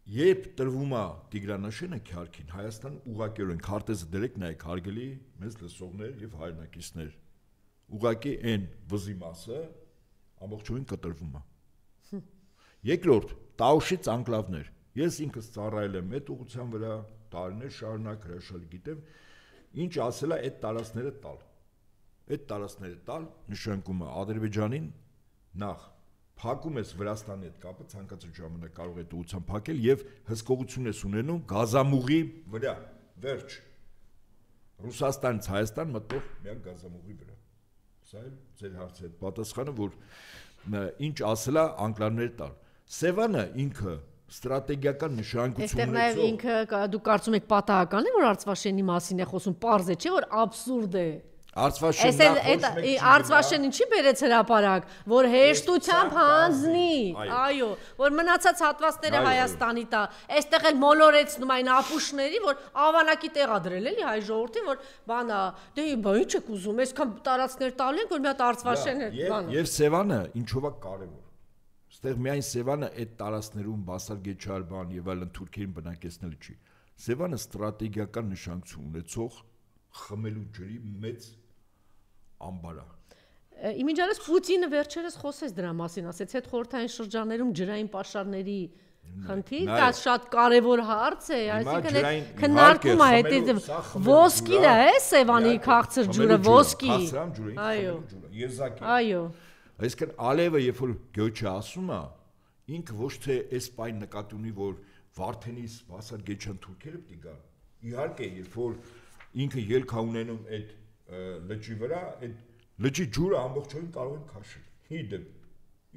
Երբ տրվում է Տիգրանաշենը Քյարքին, Հայաստան ուղղակիորեն քարտեզը դրեք նայեք հարգելի մեզ լսողներ եւ հայրենակիցներ, ուղղակի այն վզի մասը ամբողջովին կտրվում է։ Երկրորդ, Տաուշից անկլավներ։ Ես ինքս ծառայել եմ այդ ուղղության վրա, տարիներ շարունակ հրաշալի գիտեմ, ինչ ասել է այդ տարածքները տալ։ Այդ տարածքները տալ նշանակում է Ադրբեջանին նախ փակում ես Վրաստանի հետ կապը, ցանկացած ժամանակ կարող է դուությամբ փակել եւ հսկողություն ես ունենում գազամուղի վրա։ Վերջ։ Ռուսաստանից Հայաստան մտող միակ գազամուղի վրա։ Սա էլ ձեր հարցի հետ պատասխանը, որ ինչ ասելա անկլավներ տալ։ Սևանը ինքը ստրատեգիական նշանակություն ունեցող։ Այստեղ նաեւ ինքը դու կարծում եք պատահական է, որ Արցվաշենի մասին է խոսում, պարզ է, չէ՞ որ աբսուրդ է։ Արցվաշեն ինչի բերեց հրապարակ, որ հեշտությամբ հանձնի, այո, որ մնացած հատվածները Հայաստանի տա, այստեղ էլ մոլորեցնում այն ապուշների, որ ավանակի տեղադրել էլի հայ ժողովրդին, որ բանա, դե ինչ եք ուզում, այսքան տարածքներ տալու ենք, որ մի հատ Արցվաշեն է բանը։ Եվ Սևանը ինչով է կարևոր։ Այստեղ միայն Սևանը այդ տարածքներում Բասարգեչար բան եւ այլն թուրքերին բնակեցնել չի։ Սևանը ստրատեգիական նշանակություն ունեցող խմելու ջրի մեծ ամբար է։ Իմիջիալս Պուտինը վերջերս խոսեց դրա մասին, ասեց այդ խորհրդային շրջաններում ջրային պաշարների խնդիր, դա շատ կարևոր հարց է, այսինքն քննարկում է այդ ոսկին է, Սևանի քաղցր ջուրը, ոսկի։ Այո։ Այո։ Այսինքն Ալիևը երբ որ Գյոչը ասում է, ինքը ոչ թե այս պայն նկատի ունի, որ Վարդենիս Բասարգեչյան թուրքերը պիտի գան։ Իհարկե, երբ որ ինքը ելք է ունենում այդ լճի վրա, այդ լճի ջուրը ամբողջովին կարող են քաշել։ Հիդը։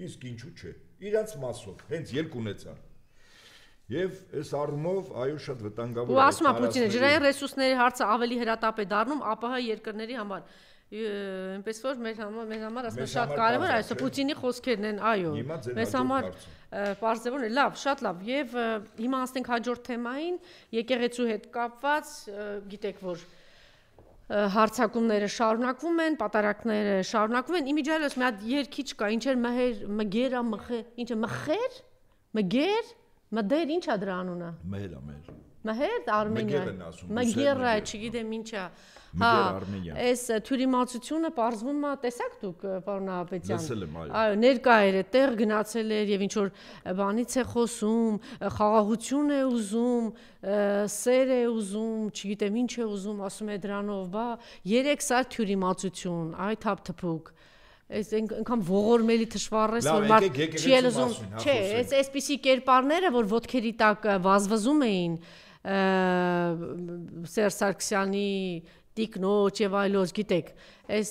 Իսկ ինչու՞ չէ։ Իրանց մասով, հենց ելք ունեցան։ Եվ այս առումով այո շատ վտանգավոր է։ Ու ասում է Պուտինը, ջրային ռեսուրսների հարցը ավելի հրատապ է դառնում ԱՊՀ երկրների համար։ Այնպես որ մեր համար ասում շատ կարևոր է, այսօր Պուտինի խոսքերն են, այո։ Մեզ համար պարզևորն է, լավ, շատ լավ։ Եվ հիմա անցնենք հաջորդ թեմային, եկեղեցու հետ կապված, գիտեք որ հարցակումները շարունակվում են, պատարակները շարունակվում են։ Իմիջիալս մի հատ երգիչ կա, ինչ էր մգերա մխե, ինչ է մխեր, մգեր, մդեր, ինչ է դրա անունը։ Մհեր Արմենիա։ Մգերա, չգիտեմ ինչ է։ Հա, այս թյուրիմացությունը պարզվում է, տեսակ դուք, պարոն Նահապետյան։ Այո, ներկա էր այդտեղ, գնացել էր եւ ինչ որ բանից է խոսում, խաղաղություն է ուզում, սեր է ուզում, չգիտեմ ինչ է ուզում, ասում է դրանով, բա 3 սար թյուրիմացություն, այ թափթփուկ։ Այս այնքան ողորմելի թշվառես, որ մարդ չի էլ ուզում, չէ, այսպիսի կերպարները, որ ոտքերի տակ վազվզում էին Սերժ Սարգսյանի տիկնոջ եւ այլոց, գիտեք, այս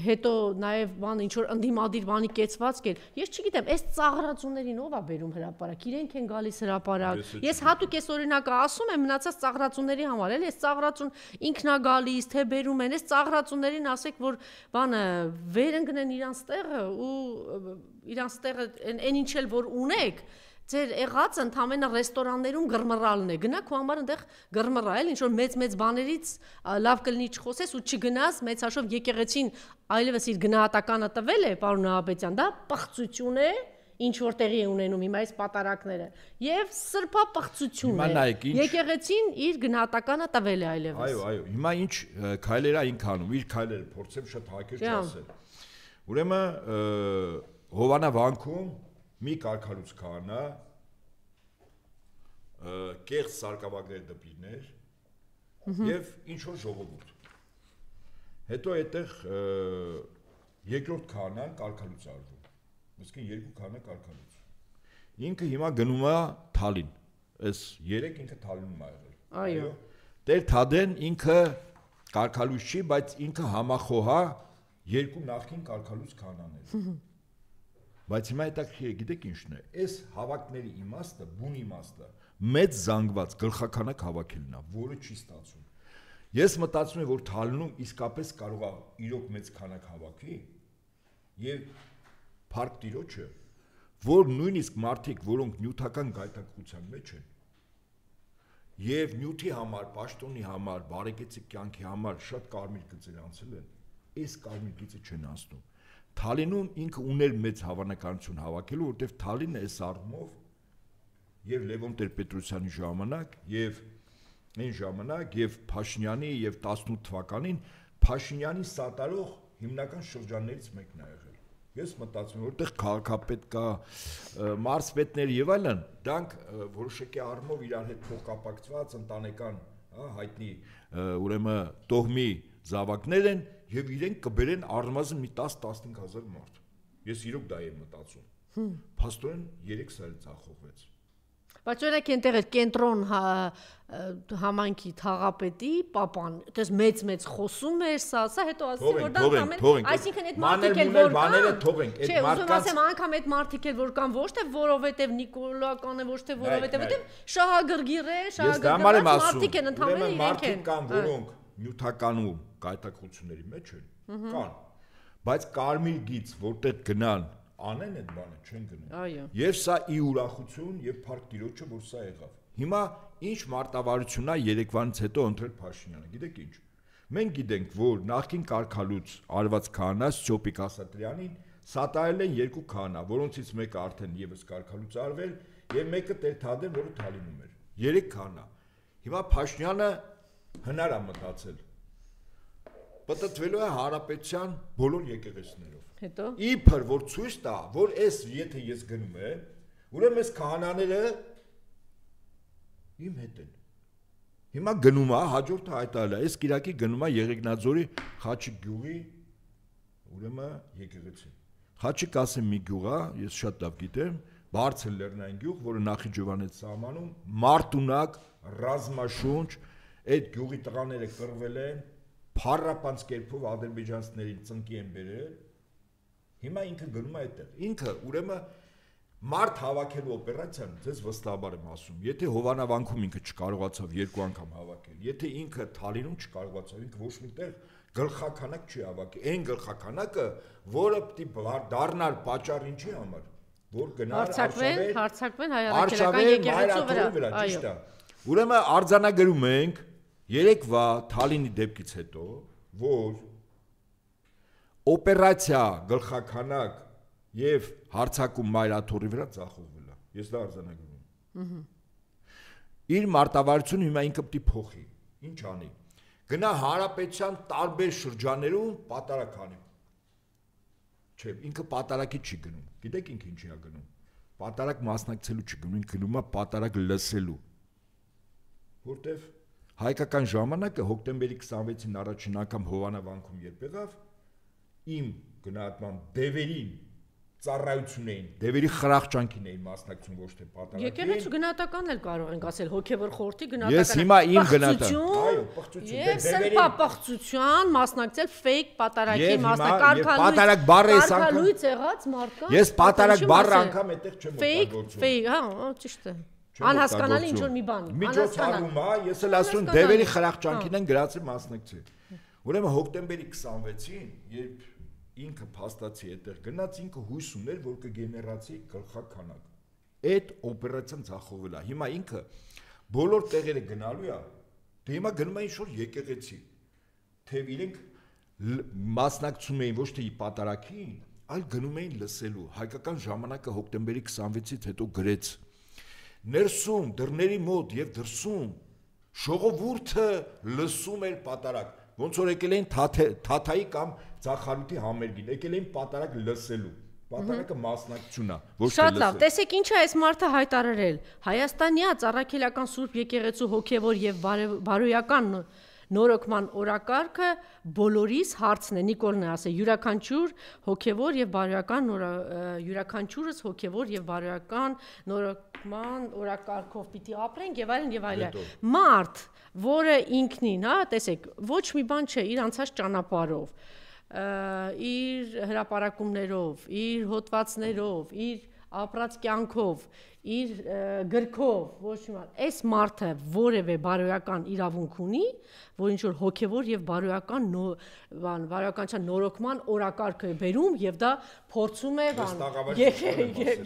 հետո նաեւ բան ինչ որ ընդդիմադիր բանի կեցվածք էր։ Ես չգիտեմ, այս ծաղրածուներին ով է բերում հրապարակ։ Իրենք են գալիս հրապարակ։ Ես հատուկ այս օրինակը ասում եմ մնացած ծաղրածուների համար, էլի այս ծաղրածուն ինքն է գալիս, թե բերում են, այս ծաղրածուներին ասեք, որ բանը վեր ընկնեն իրանց տեղը ու իրանց տեղը այն ինչ էլ որ ունեք Ձեր եղած ընդամենը ռեստորաններում գրմռալն է, գնա քո համար այնտեղ գրմռա, էլ ինչ որ մեծ բաներից լավ կլինի չխոսես ու չգնաս մեծ հաշվով եկեղեցին այլևս իր գնահատականը տվել է, պարոն Նահապետյան, դա պղծություն է, ինչ որ տեղի է ունենում հիմա այս պատարակները, եւ սրբապղծություն է։ Եկեղեցին իր գնահատականը տվել է այլևս։ Այո, հիմա ինչ քայլեր է ինք անում, իր քայլերը փորձեմ շատ հակեր չասել։ Ուրեմն Հովանավանքում մի կարգալուց քահանա կեղծ սարկավագներ դպիրներ եւ ինչ որ ժողովուրդ հետո այդտեղ երկրորդ քահանան կարգալուց արվում ոսկին երկու քահանա կարգալուց ինքը հիմա գնում է Թալին այս 3 ինքը Թալինում է եղել այո Տեր Թադեն ինքը կարգալուց չի բայց ինքը համախոհ է երկու նախկին կարգալուց քահանաներ Բայց հիմա հետաքրքիր է, գիտեք ինչն է, այս հավաքների իմաստը, բուն իմաստը, մեծ զանգված գլխականակ հավաքելն է, որը չի ստացվում։ Ես մտածում եմ, որ Թալինում իսկապես կարող է իրոք մեծ քանակ հավաքի, եւ Փարք Տիրոջը, որ նույնիսկ մարդիկ, որոնք նյութական գայթակղության մեջ են, եւ նյութի համար, պաշտոնի համար, բարեկեցիկ կյանքի համար շատ կարմիր գծեր անցել են, այս կարմիր գծը չեն անցնում։ Թալինում ինքը ուներ մեծ հավանականություն հավաքելու, որտեղ Թալինը այս առումով եւ Լևոն Տեր-Պետրոսյանի ժամանակ եւ այն ժամանակ եւ Փաշինյանի եւ 18 թվականին Փաշինյանի սատարող հիմնական շրջաններից մեկն է եղել։ Ես մտածում եմ, որտեղ քաղաքապետ կա, մարզպետներ եւ այլն, դրանք որոշակի առումով իրար հետ փոխկապակցված ընտանեկան, հայտնի, ուրեմն տոհմի զավակներ են եւ իրենք կբերեն առնվազն մի 10-15 հազար մարդ։ Ես իրոք դա եմ մտածում։ Փաստորեն 3 սարից ցախողվեց։ Բայց օրինակ այնտեղ էր կենտրոն համայնքի թաղապետի պապան, այդպես մեծ խոսում էր սա հետո ասի որ դա ամեն, այսինքն այդ մարդիկ էլ որ բաները թողենք, այդ մարդկանց։ Չէ, ուզում ասեմ անգամ այդ մարդիկ էլ որ կան ոչ թե որովհետև Նիկոլական է, ոչ թե որովհետև շահագրգիռ է, շահագրգռված մարդիկ են ընդհանրապես իրենք են։ Մարդիկ կան, որոնք նյութականում գայթակղությունների մեջ են, կան, բայց կարմիր գիծ, որտեղ գնան, անեն այդ բանը, չեն գնում։ Այո։ Եվ սա ի ուրախություն եւ Փարք Տիրոջը, որ սա եղավ։ Հիմա ինչ մարտավարությունն է Երևանից հետո ընտրել Փաշինյանը, գիտեք ինչ։ Մենք գիտենք, որ նախկին կարգալուց արված քահանա Սյոպիկ Ասատրյանին սատարել են երկու քահանա, որոնցից մեկը արդեն եւս կարգալուց արվել եւ մեկը Տեր Թադեն, որը Թալինում էր։ 3 քահանա։ Հիմա Փաշինյանը հնար է մտածել պատտվելու է հարաբեցյան բոլոր եկեղեցիներով։ Հետո իբր որ ցույց տա, որ այս եթե ես գնում եմ, ուրեմն այս քահանաները իմ հետ են։ Հիմա գնում է, հաջորդը հայտարարել է, այս Կիրակի գնում է Եղեգնաձորի Խաչիկ գյուղի ուրեմն եկեղեցի։ Խաչիկ ասեմ մի գյուղ է, ես շատ լավ գիտեմ, բարձր լեռնային գյուղ, որը Նախիջևանից սահմանում, մարտունակ, ռազմաշունչ, այդ գյուղի տղաները կռվել են Փառապանց կերպով ադրբեջանցիներին ծնկի են բերել։ Հիմա ինքը գնում է այդտեղ։ Ինքը ուրեմն մարդ հավաքելու օպերացիան, ձեզ վստահաբար եմ ասում, եթե Հովանավանքում ինքը չկարողացավ 2 անգամ հավաքել, եթե ինքը Թալինում չկարողացավ, ինքը ոչ միտեղ գլխականակ չի հավաքի։ Այն գլխականակը, որը պիտի դառնար պատճառ ինչի համար, որ գնար հարձակվեն հայ-արաքելական եկեղեցու վրա։ Ճիշտ է։ Ուրեմն արձանագրում ենք Երեկվա Թալինի դեպքից հետո, որ օպերացիա գլխականակ եւ հարցակում մայրաթորի վրա ցախողվել է։ Ես դա արձանագրում եմ։ Իր մարտավարությունը հիմա ինքը պիտի փոխի։ Ինչ անի։ Գնա հարաբեցյան տարբեր շրջաններում պատարակ անի։ Չէ, ինքը պատարակի չի գնում։ Գիտեք ինքը ինչի է գնում։ Պատարակ մասնակցելու չի գնում, ինքը գնում է պատարակ լսելու։ Որտեվ հայկական ժամանակը հոկտեմբերի 26-ին առաջին անգամ Հովանավանքում երբ եղավ, իմ գնահատմամբ դևերին ծառայություն էին, դևերի խրախճանքին էին մասնակցում ոչ թե պատարակին։ Եկեղեցու գնահատականն էլ կարող ենք ասել հոգևոր խորհրդի գնահատականը։ Ես հիմա իմ գնահատական, այո, Եվ սրբապղծության մասնակցել fake պատարագի կարգալույց եղած մարդկանց։ Ես պատարագ բառը անգամ այդտեղ չեմ օգտագործում։ Fake, հա, ճիշտ է։ Անհասկանալի ինչ որ մի բան։ Միջոցառում է, ես էլ ասում եմ դևերի խրախճանքին են գրածի մասնակցել։ Ուրեմն հոկտեմբերի 26-ին, երբ ինքը փաստացի այդտեղ գնաց, ինքը հույս ուներ, որ կգեներացի գլխաքանակ։ Այդ օպերացիան ցախովել է։ Հիմա ինքը բոլոր տեղերը գնալու է, դե հիմա գնում է ինչ-որ եկեղեցի, թե իրենք մասնակցում էին ոչ թե պատարագին, այլ գնում էին լսելու։ Հայկական ժամանակը հոկտեմբերի 26-ից հետո գրեց. ներսում, դռների մոտ եւ դրսում ժողովուրդը լսում էր պատարագ, ոնց որ եկել էին Թաթայի կամ Ծախարուտի համերգին, եկել էին պատարագ լսելու։ Պատարագը մասնակցությունն է, ոչ թե լսել։ Շատ լավ, տեսեք ինչ է այս մարդը հայտարարել։ Հայաստանյաց առաքելական Սուրբ եկեղեցու հոգևոր եւ բարոյական նորոգման օրակարգը բոլորիս հարցն է, Նիկոլն է ասել, յուրաքանչյուրս հոգևոր եւ բարոյական նորոգման օրակարգով պիտի ապրենք եւ այլն եւ այլն։ Մարդ, որը ինքնին, հա, տեսեք, ոչ մի բան չէ իր անցած ճանապարհով, իր հրապարակումներով, իր հոդվածներով, իր ապրած կյանքով, իր գրքով, ոչ մի բան, այս մարդը որևէ բարոյական իրավունք ունի, որ ինչ որ հոգևոր եւ բարոյականության նորոգման օրակարգը է բերում եւ դա փորձում է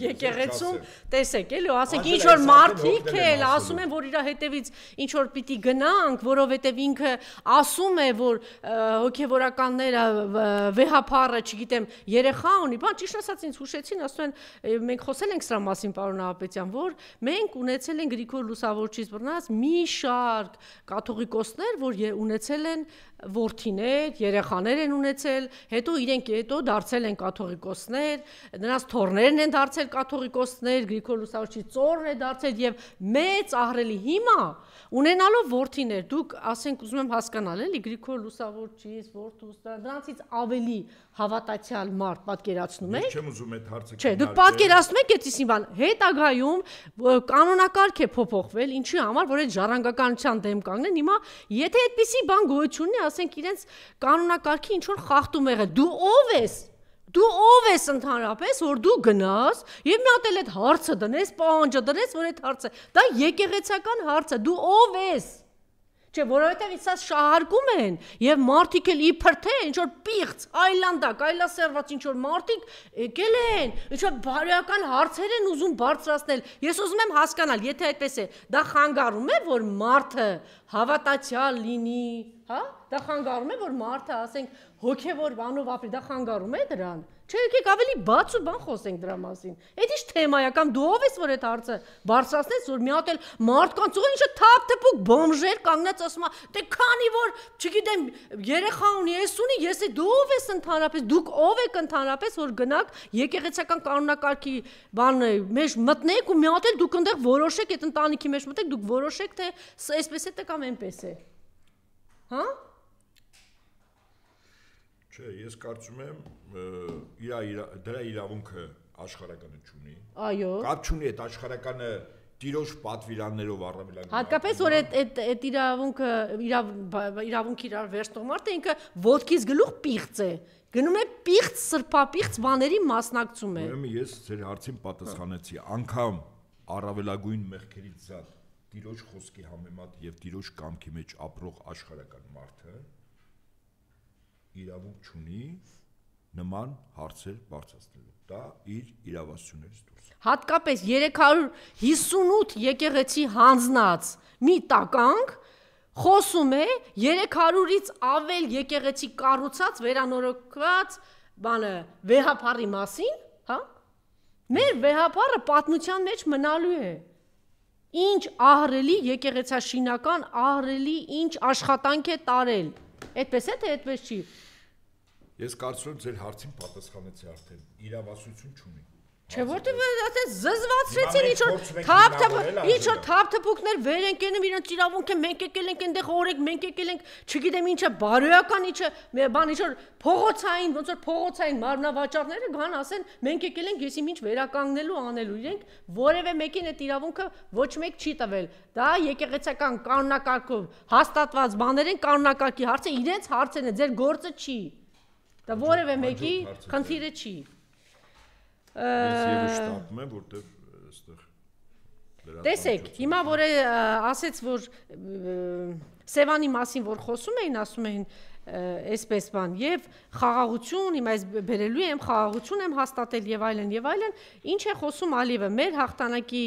եկեղեցում, տեսեք, էլի, ասեք ինչ որ մարդիկ էլ ասում են, որ իր հետևից ինչ որ պիտի գնանք, որովհետեւ ինքը ասում է, որ հոգևորականները վեհապարը, չգիտեմ, երեխա ունի, բան ճիշտ ասած ինձ հուշեցին, ասում են, մենք խոսել ենք սրա մասին, պարոն Նահապետյան, որ մենք ունեցել ենք Գրիգոր Լուսավորչից բռնած մի շարք կաթողիկոսներ, որ ունեցել են որդիներ, երեխաներ են ունեցել, հետո իրենք հետո դարձել են կաթողիկոսներ, նրանց թոռներն են դարձել կաթողիկոսներ, Գրիգոր Լուսավորչի ծոռն է դարձել եւ մեծ ահռելի հիմա ունենալով որդիներ, դուք ասենք ուզում եմ հասկանալ, էլի Գրիգոր Լուսավորչից, որդուս, դրանցից ավելի հավատացյալ մարդ պատկերացնում եք։ Ես չեմ ուզում այդ հարցը։ Չէ, դուք պատկերացնում եք այդպիսի բան, հետագայում կանոնակարգ է փոփոխվել, ինչի համար, որ այդ ժառանգականության դեմ կանգնեն, հիմա եթե այդպիսի բան գոյություն ունի, ասենք իրենց կանոնակարգի ինչ որ խախտում եղել, դու ով ես ընդհանրապես, որ դու գնաս եւ մի հատ էլ այդ հարցը դնես, պահանջը դնես, որ այդ հարցը, դա եկեղեցական հարց է, դու ով ես։ Չէ, որովհետև իսա շահարկում են եւ մարդիկ էլ իբր թե ինչ որ պիղծ, այլանդակ, այլասերված ինչ որ մարդիկ եկել են, ինչ որ բարոյական հարցեր են ուզում բարձրացնել։ Ես ուզում եմ հասկանալ, եթե այդպես է, դա խանգարում է, որ մարդը հավատացյալ լինի, հա? Դա խանգարում է, որ մարդը, ասենք, հոգևոր բանով ապրի, դա խանգարում է դրան։ Չէ, եկեք ավելի բաց ու բան խոսենք դրա մասին։ Այդ ինչ թեմա է, կամ դու ով ես, որ այդ հարցը բարձրացնես, որ մի հատ էլ մարդկանց ուղղակի ինչ թափ-թփուկ բոմժեր կանգնած ասում է, դե քանի որ, չգիտեմ, երեխա ունի, ես ունի, ես է դու ով ես ընդհանրապես, դուք ով եք ընդհանրապես, որ գնաք եկեղեցական կանոնակարգի բանը մեջ մտնեք ու մի հատ էլ դուք այնտեղ որոշեք, այդ ընտանիքի մեջ մտեք, դուք որոշեք, թե այսպես է, թե կամ այնպես է։ Հա? Չէ, ես կարծում եմ դրա իրավունքը աշխարհականը չունի։ Այո։ Կապ չունի այդ աշխարհականը տիրոջ պատվիրաններով առավելագույն։ Հատկապես որ այդ իրավունքի իրար վերցնող մարդը ինքը ոտքից գլուխ պիղծ է։ Գնում է պիղծ, սրբապիղծ բաների մասնակցում է։ Ուրեմն ես ձեր հարցին պատասխանեցի, անգամ առավելագույն մեղքերից զատ տիրոջ խոսքի համեմատ եւ տիրոջ կամքի մեջ ապրող աշխարհական մարդը իրավունք չունի նման հարցեր բարձրացնելու։ Դա իր իրավասություններից դուրս։ Հատկապես 358 եկեղեցի հանձնած մի տականք խոսում է 300-ից ավել եկեղեցի կառուցած վերանորոգված բանը վեհապարի մասին, հա? Մեր վեհապարը պատմության մեջ մնալու է։ Ինչ ահռելի եկեղեցաշինական, ահռելի ինչ աշխատանք է տարել։ Այդպես է, թե այդպես չի։ Ես կարծում եմ ձեր հարցին պատասխանեցի արդեն, իրավասություն չունի։ Չէ, որտեվ այդպես զզվացրեցին ինչ որ թափթփուկներ վեր են կենում իրենց իրավունք է, մենք եկել ենք այնտեղ օրենք, մենք եկել ենք, չգիտեմ ինչը, բարոյական ինչը, բան ինչ որ փողոցային, ոնց որ փողոցային մարմնավաճառները գան ասեն, մենք եկել ենք եսիմ ինչ վերականգնելու անելու, իրենք որևէ մեկին այդ իրավունքը ոչ մեկ չի տվել։ Դա եկեղեցական կանոնակարգով հաստատված բաներ են, կանոնակարգի հարցը իրենց հարցն է, ձեր գործը չի։ Դա որևէ մեկի խնդիրը չի։ Ես եւս շտապում եմ, որտեղ այստեղ տեսեք, հիմա որ ասեց, որ Սևանի մասին որ խոսում էին, ասում էին այսպես բան, եւ խաղաղություն, հիմա ես բերելու եմ, խաղաղություն եմ հաստատել եւ այլն, ինչ է խոսում Ալիևը, մեր հաղթանակի,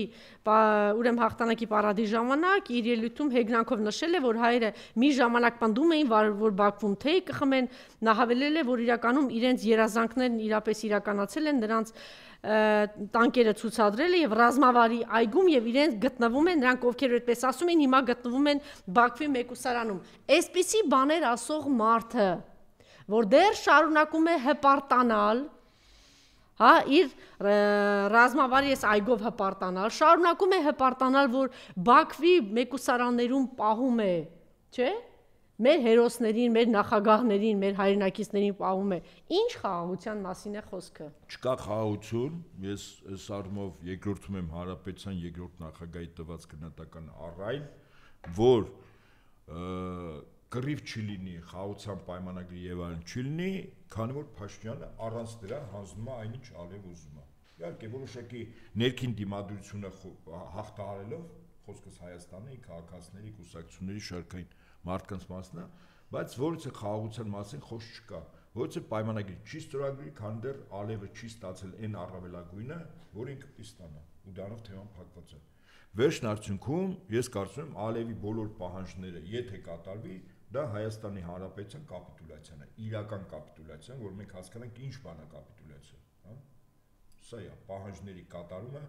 ուրեմն հաղթանակի պարադի ժամանակ իր ելույթում հեգնանքով նշել է, որ հայերը մի ժամանակ պնդում էին, որ Բաքվում թեյ կխմեն, նա հավելել է, որ իրականում իրենց երազանքներն իրապես իրականացել են, նրանց տանկերը ցուցադրել է եւ ռազմավարի այգում եւ իրենց գտնվում են նրանք ովքեր այդպես ասում են հիմա գտնվում են Բաքվի մեկուսարանում այսպիսի բաներ ասող մարդը որ դեռ շարունակում է հպարտանալ հա իր ռազմավարի այս այգով հպարտանալ շարունակում է հպարտանալ որ Բաքվի մեկուսարաններում պահում է չէ մեր հերոսներին, մեր նախագահներին, մեր հայրենակիցներին պահում է։ Ինչ խաղաղության մասին է խոսքը։ Չկա խաղաղություն, ես այս առումով երկրորդում եմ Հանրապետության երկրորդ նախագահի տված գնահատական առայն, որ կռիվ չի լինի, խաղաղության պայմանագրի եւ այլն չի լինի, քանի որ Փաշինյանը առանց դրա հանձնում է այնինչ Ալիև ուզում է։ Իհարկե որոշակի ներքին դիմադրությունը հաղթահարելով, խոսքս Հայաստանի քաղաքացիների, կուսակցությունների շարքային մարդկանց մասն է, բայց որից է խաղաղության մասին խոսք չկա, որից է պայմանագիր չի ստորագրի, քանի դեռ Ալիևը չի ստացել այն առավելագույնը, որ ինքը պիտի ստանա, ու դրանով թեման փակված է։ Վերջն արդյունքում ես կարծում եմ Ալիևի բոլոր պահանջները, եթե կատարվի, դա Հայաստանի Հանրապետության կապիտուլյացիան է, իրական կապիտուլյացիան, որ մենք հասկանանք ինչ բան է կապիտուլյացիա, հա։ Սա է պահանջների կատարումը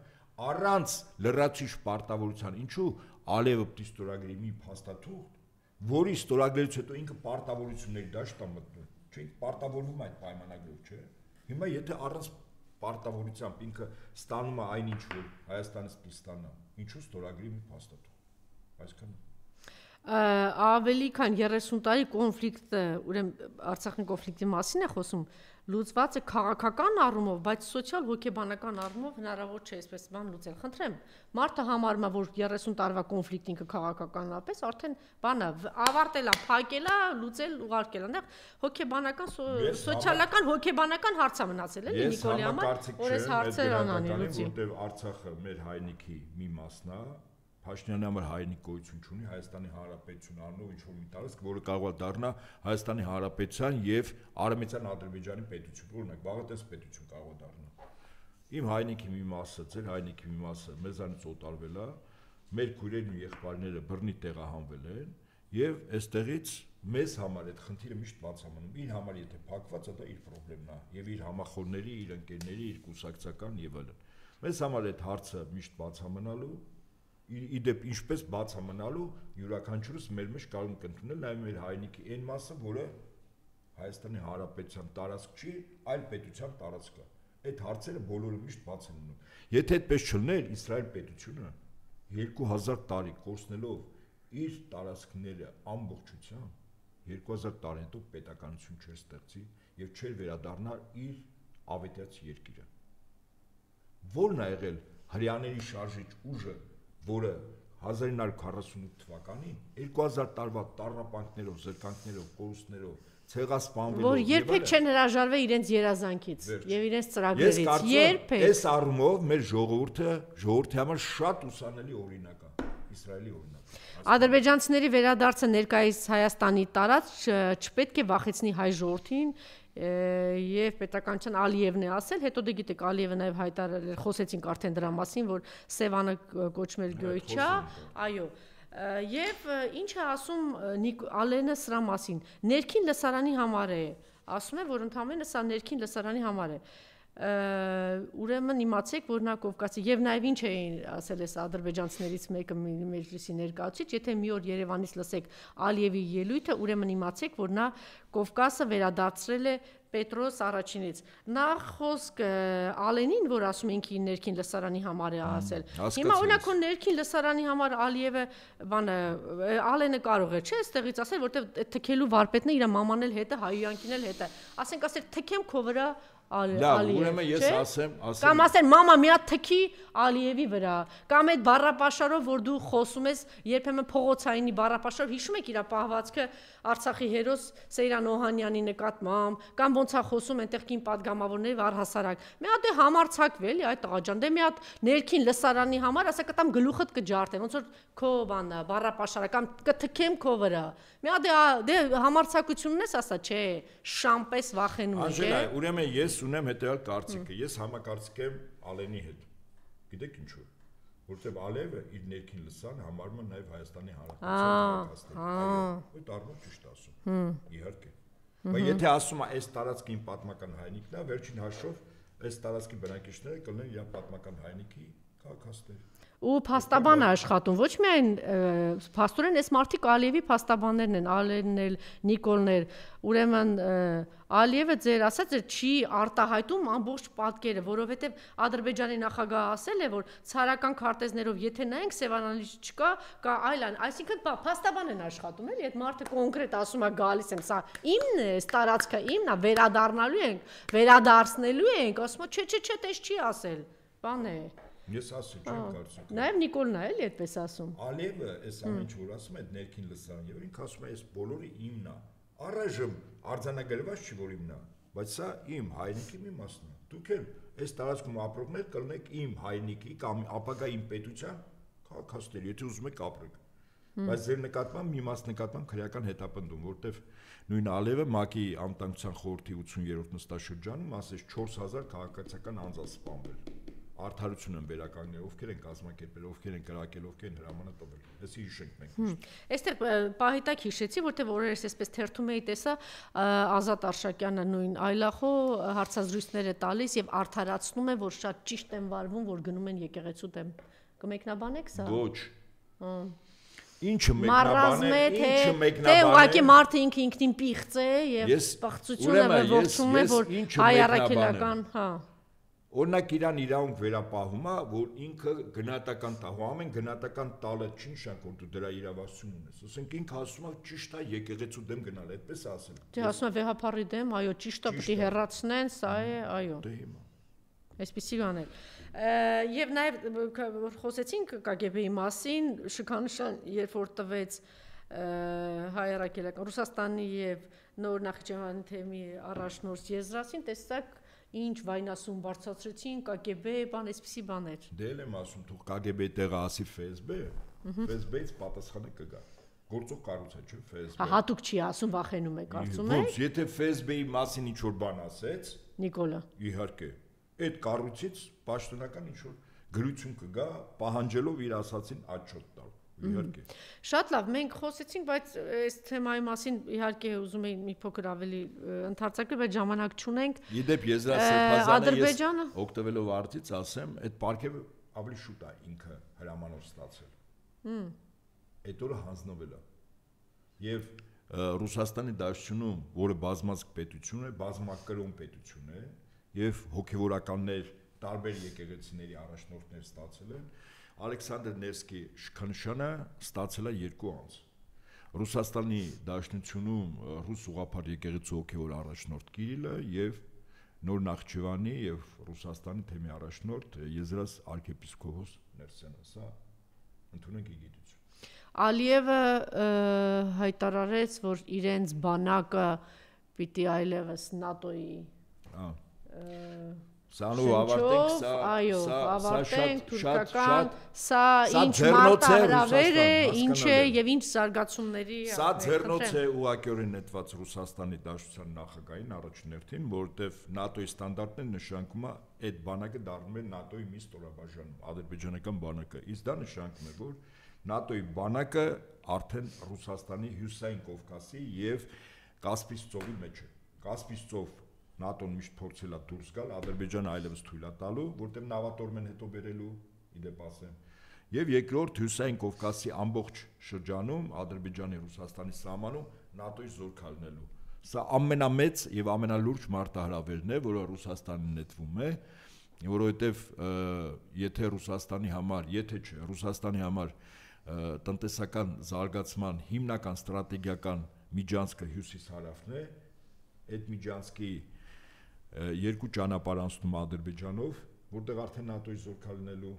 առանց լրացուցիչ պարտավորության, ինչու Ալիևը պիտի ստորագրի մի փաստաթուղթ որի ստորագրելուց հետո ինքը պարտավորությունների դաշտ է մտնում, չէ՞, պարտավորվում այդ պայմանագրով, չէ՞։ Հիմա եթե առանց պարտավորությամբ ինքը ստանում է այնինչ որ Հայաստանից պիտի ստանա, ինչու ստորագրի մի փաստաթուղթ։ Այսքան ավելի քան 30 տարի կոնֆլիկտը, ուրեմն Արցախի կոնֆլիկտի մասին է խոսում, լուծված է քաղաքական առումով, բայց սոցիալ հոգեբանական առումով հնարավոր չէ այսպես բան լուծել։ Խնդրեմ, մարդը համարում է, որ 30 տարվա կոնֆլիկտ ինքը քաղաքականապես արդեն բանը ավարտել է, փակել է, լուծել, ուղարկել է։ Այնտեղ հոգեբանական, սոցիալական, հոգեբանական հարց է մնացել, էլի Նիկոլի համար, որ այս հարցերը անանի լուծի։ Որտեղ Արցախը մեր հայրենիքի մի մասն է, Փաշինյանի համար հայրենիք գոյություն չունի, Հայաստանի Հանրապետություն առնով ինչ-որ մի տարածք, որը կարող է դառնա Հայաստանի Հանրապետության եւ Արմենիական Ադրբեջանի պետություն, օրինակ Բաղդաս պետություն կարող է դառնա։ Իմ հայրենիքի մի մասը, ձեր հայրենիքի մի մասը մեզանից օտարվել է, մեր քույրերն ու եղբայրները բռնի տեղահանվել են եւ այստեղից մեզ համար այդ խնդիրը միշտ բաց է մնում։ Իր համար եթե փակված է, դա իր խնդիրն է եւ իր համախոհների, իր ընկերների, իր կուսակցական եւ այլն։ Մեզ համար այդ հարցը միշտ բաց է մնալու իդեպ ինչպես բաց է մնալու յուրաքանչյուրս մեր մեջ կարող ենք ընդունել նաև մեր հայրենիքի այն մասը, որը Հայաստանի Հանրապետության տարածք չի, այլ պետության տարածք է։ Այդ հարցերը բոլորը միշտ բաց են մնում։ Եթե այդպես չլիներ, Իսրայել պետությունը 2000 տարի կորցնելով իր տարածքները ամբողջությամբ 2000 տարի հետո պետականություն չէր ստեղծի եւ չէր վերադառնալ իր ավետյաց երկիրը։ Որն է եղել հрьяաների շարժիչ ուժը որը 1948 թվականին 2000 տարվա տառապանքներով, զրկանքներով, կորուստներով, ցեղասպանվելով որ երբեք չեն հրաժարվել իրենց երազանքից եւ իրենց ծրագրերից։ Երբեք։ Այս առումով մեր ժողովրդի համար շատ ուսանելի օրինակ է, Իսրայելի օրինակ։ Ադրբեջանցիների վերադարձը ներկայիս Հայաստանի տարածք չպետք է վախեցնի հայ ժողովրդին եւ պետականության Ալիևն է ասել, հետո դե գիտեք Ալիևը նաեւ հայտարարել էր, խոսեցինք արդեն դրա մասին, որ Սևանը կոչմել գոյչա, այո, եւ ինչ է ասում Ալենը սրա մասին, ներքին լսարանի համար է, ասում է, որ ընդհանրապես սա ներքին լսարանի համար է, ուրեմն իմացեք, որ նա Կովկասի եւ նաեւ ինչ էին ասել այս ադրբեջանցիներից մեկը մեջլիսի ներկայացուցիչ, եթե մի օր Երևանից լսեք Ալիևի ելույթը, ուրեմն իմացեք, որ նա Կովկասը վերադարձրել է Պետրոս առաջինից։ Նախ խոսք Ալենին, որ ասում ենք ներքին լսարանի համար է ասել։ Հիմա օրինակ քո ներքին լսարանի համար Ալիևը Ալենը կարող է, չէ՞, այստեղից ասել, որտեվ թքելու վարպետն է իր մաման էլ հետ է, Հայոյանքին էլ հետ է։ Ասենք ասել թքեմ քո վրա Լավ, ուրեմն ես ասեմ, կամ ասեն մամա մի հատ թքի Ալիևի վրա, կամ այդ բառապաշարով, որ դու խոսում ես, երբեմն փողոցայինի բառապաշարով հիշում եք իր պահվածքը Արցախի հերոս Սեյրան Օհանյանի նկատմամբ, կամ ոնց է խոսում այնտեղ կին падգամավորների առհասարակ։ Մի հատ է համարցակվել, այ տղա ջան, դե մի հատ ներքին լսարանի համար, ասա կտամ գլուխդ կջարդեմ, ոնց որ քո բանը բառապաշարը կամ կթքեմ քո վրա։ Մի հատ դե համարցակությունն ես ասա, չէ, շամպես վախենում ես։ Անժելա, ուրեմն ես ունեմ հետեւյալ կարծիքը, ես համակարծիք եմ Ալենի հետ։ Գիտեք ինչու՞։ Որտեւ Ալիևը իր ներքին լսան համարում է նաեւ Հայաստանի Հանրապետության այո, այդ առումով ճիշտ ասում։ Իհարկե։ Բայց եթե ասում է այս տարածքին պատմական հայնիկն է, վերջին հաշվով այս տարածքի բնակիչները կլինեն իր պատմական հայնիկի քաղաքացիներ։ Ու փաստաբան է աշխատում, ոչ միայն փաստորեն այս մարդիկ Ալիևի փաստաբաններն են, Ալենն էլ, Նիկոլն էլ, ուրեմն Ալիևը ձեր ասած չի արտահայտում ամբողջ պատկերը, որովհետև Ադրբեջանի նախագահը ասել է, որ ցարական քարտեզներով եթե նայենք Սևանալիչ չկա, կա այլն, այսինքն փաստաբան են աշխատում, էլի, այդ մարդը կոնկրետ ասում է գալիս եմ, սա իմն է, այս տարածքը իմն է, վերադառնալու ենք, վերադարձնելու ենք, ասում է չէ, դες չի ասել, բան է։ Ես ասում չեմ կարծիք։ Նաև Նիկոլն է, էլի այդպես ասում։ Ալիևը այս ամեն ինչ որ ասում է, այդ ներքին լսարան, եւ ինքը ասում է, այս բոլորը իմն է։ Առայժմ արձանագրված չի որ իմն է, բայց սա իմ հայրենիքի մի մասն է։ Դուք էլ այս տարածքում ապրողներ կլինեք իմ հայրենիքի կամ ապագա իմ պետության քաղաքացիներ, եթե ուզում եք ապրեք։ Բայց ձեր նկատմամբ մի մաս նկատմամբ քրեական հետապնդում, որտեվ նույն Ալիևը ՄԱԿ-ի անվտանգության խորհրդի 80-րդ նստաշրջանում ասեց 4000 քաղաքացիական անձ սպանվել։ Արդարություն են վերականգնել, ովքեր են կազմակերպել, ովքեր են կրակել, ովքեր են հրամանը տվել։ Այսի հիշենք մենք։ Այստեղ պահիտակ հիշեցի, որտեղ օրերս այսպես թերթում էի տեսա Ազատ Արշակյանը նույն այլախո հարցազրույցներ է տալիս եւ արդարացնում է, որ շատ ճիշտ են վարվում, որ գնում են եկեղեցու դեմ։ Կմեկնաբանեք սա։ Ոչ։ Ինչը մեկնաբան է, ինչը մեկնաբան է։ Դե ուղղակի մարդը ինքնին պիղծ է եւ պղծությունը ողջունում է, որ հայ առաքելական, հա։ Օրինակ իրան իրավունք վերապահում է, որ ինքը գնահատական տա, ամեն գնահատական տալը չի նշանակում դու դրա իրավասություն ունես։ Ասենք ինքը ասում է ճիշտ է եկեղեցու դեմ գնալ, այդպես ասել։ Դե ասում է վեհապարի դեմ, այո, ճիշտ է, պետք է հեռացնեն, սա է, այո։ Դե հիմա։ Այսպեսի բան է։ Եվ նաև որ խոսեցինք ԿԳԲ-ի մասին, շքանշան երբ որ տվեց հայ առաքելական Ռուսաստանի եւ Նոր Նախիջևանի թեմի առաջնորդ Եզրասին, տեսակ ինչ վայնասուն բարձրացրեցին ԿԳԲ, բան այսպիսի բաներ։ Դե եմ ասում, թող ԿԳԲ տեղը ասի ՖՍԲ, ՖՍԲ-ից պատասխանը կգա։ Գործող կառույց է, չէ՞, ՖՍԲ։ Հա, հատուկ չի ասում, վախենում է, կարծում եք։ Ոնց, եթե ՖՍԲ-ի մասին ինչ որ բան ասեց, Նիկոլը։ Իհարկե, այդ կառույցից պաշտոնական ինչ որ գրություն կգա, պահանջելով իր ասածին աչոտ տալ։ Իհարկե։ Շատ լավ, մենք խոսեցինք, բայց այս թեմայի մասին իհարկե ուզում էի մի փոքր ավելի ընդարձակել, բայց ժամանակ չունենք։ Իդեպ Եզրասերբազանը ես օգտվելով արդից ասեմ, այդ պարգևը ավելի շուտ է ինքը հրամանով ստացել։ Այդ օրը հանձնվել է։ Եվ Ռուսաստանի Դաշնությունում, որը բազմազգ պետություն է, բազմակրոն պետություն է, եւ հոգեվորականներ տարբեր եկեղեցիների առաջնորդներ ստացել են, Ալեքսանդր Նևսկի շքանշանը ստացել է 2 անձ։ Ռուսաստանի Դաշնությունում ռուս ուղղափառ եկեղեցու հոգևոր առաջնորդ Կիրիլը եւ Նոր Նախիջևանի եւ Ռուսաստանի թեմի առաջնորդ Եզրաս arczepiskopos Ներսյանը, սա ընդունենք իգիտություն։ Ալիևը հայտարարեց, որ իրենց բանակը պիտի այլևս ՆԱՏՕ-ի Սանու ավարտենք, սա այո, ավարտենք թուրքական, սա ինչ մարտահրավեր է, ինչ է եւ ինչ զարգացումների Սա ձեռնոց է ուղղակիորեն նետված Ռուսաստանի Դաշնության նախագահին առաջներթին, որովհետեւ ՆԱՏՕ-ի ստանդարտներն նշանակում է այդ բանակը դառնում է ՆԱՏՕ-ի մի ստորաբաժանում, ադրբեջանական բանակը, իսկ դա նշանակում է, որ ՆԱՏՕ-ի բանակը արդեն Ռուսաստանի հյուսային Կովկասի եւ Կասպից ծովի մեջ է։ Կասպից ծով ՆԱՏՕ-ն միշտ փորձել է դուրս գալ, Ադրբեջանը այլևս թույլ է տալու, որտեղ նավատորմեն հետո բերելու, իդեպ ասեմ։ Եվ երկրորդ հյուսային Կովկասի ամբողջ շրջանում, Ադրբեջանի Ռուսաստանի սահմանում ՆԱՏՕ-ի զորք հալնելու։ Սա ամենամեծ եւ ամենալուրջ մարտահրավերն է, որը Ռուսաստանին նետվում է, որովհետեւ եթե Ռուսաստանի համար տնտեսական զարգացման հիմնական ստրատեգիական միջանցքը հյուսիս-հարավն է, այդ միջանցքի երկու ճանապարհ անցնում Ադրբեջանով, որտեղ արդեն ՆԱՏՕ-ի զորքա լինելու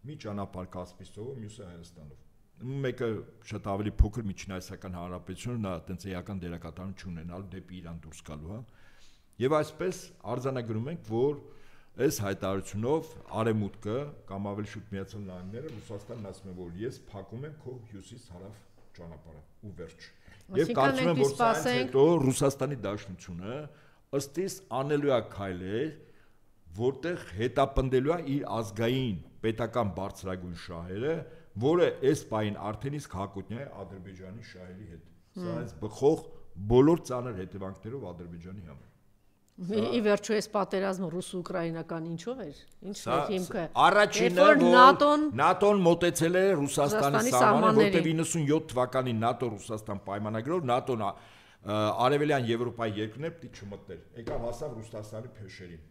մի ճանապարհ Կասպից ծովով, մյուսը Հայաստանով։ Մեկը շատ ավելի փոքր Միջինայսական Հանրապետությունը, նա այտենց էական դերակատարություն չունենալ դեպի Իրան դուրս գալու, հա։ Եվ այսպես արձանագրում ենք, որ այս հայտարարությունով Արևմուտքը կամ ավելի շուտ Միացյալ Նահանգները Ռուսաստանն ասում են, որ ես փակում եմ քո հյուսիս-հարավ ճանապարհը ու վերջ։ Եվ կարծում եմ, որ սրանից հետո Ռուսաստանի Դաշնությունը ըստ իս անելու է քայլեր, որտեղ հետապնդելու է իր ազգային պետական բարձրագույն շահերը, որը այս պահին արդեն իսկ հակոտնյա է Ադրբեջանի շահերի հետ։ Սրանից բխող բոլոր ծանր հետևանքներով Ադրբեջանի համար։ Ի վերջո այս պատերազմը ռուս-ուկրաինական ինչով էր։ Ինչն էր հիմքը։ Առաջինը, որ ՆԱՏՕ-ն մոտեցել է Ռուսաստանի սահմանին, որտեղ 97 թվականին ՆԱՏՕ-Ռուսաստան պայմանագրով ՆԱՏՕ-ն արևելյան Եվրոպայի երկրներ պիտի չմտներ։ Եկավ հասավ Ռուսաստանի փեշերին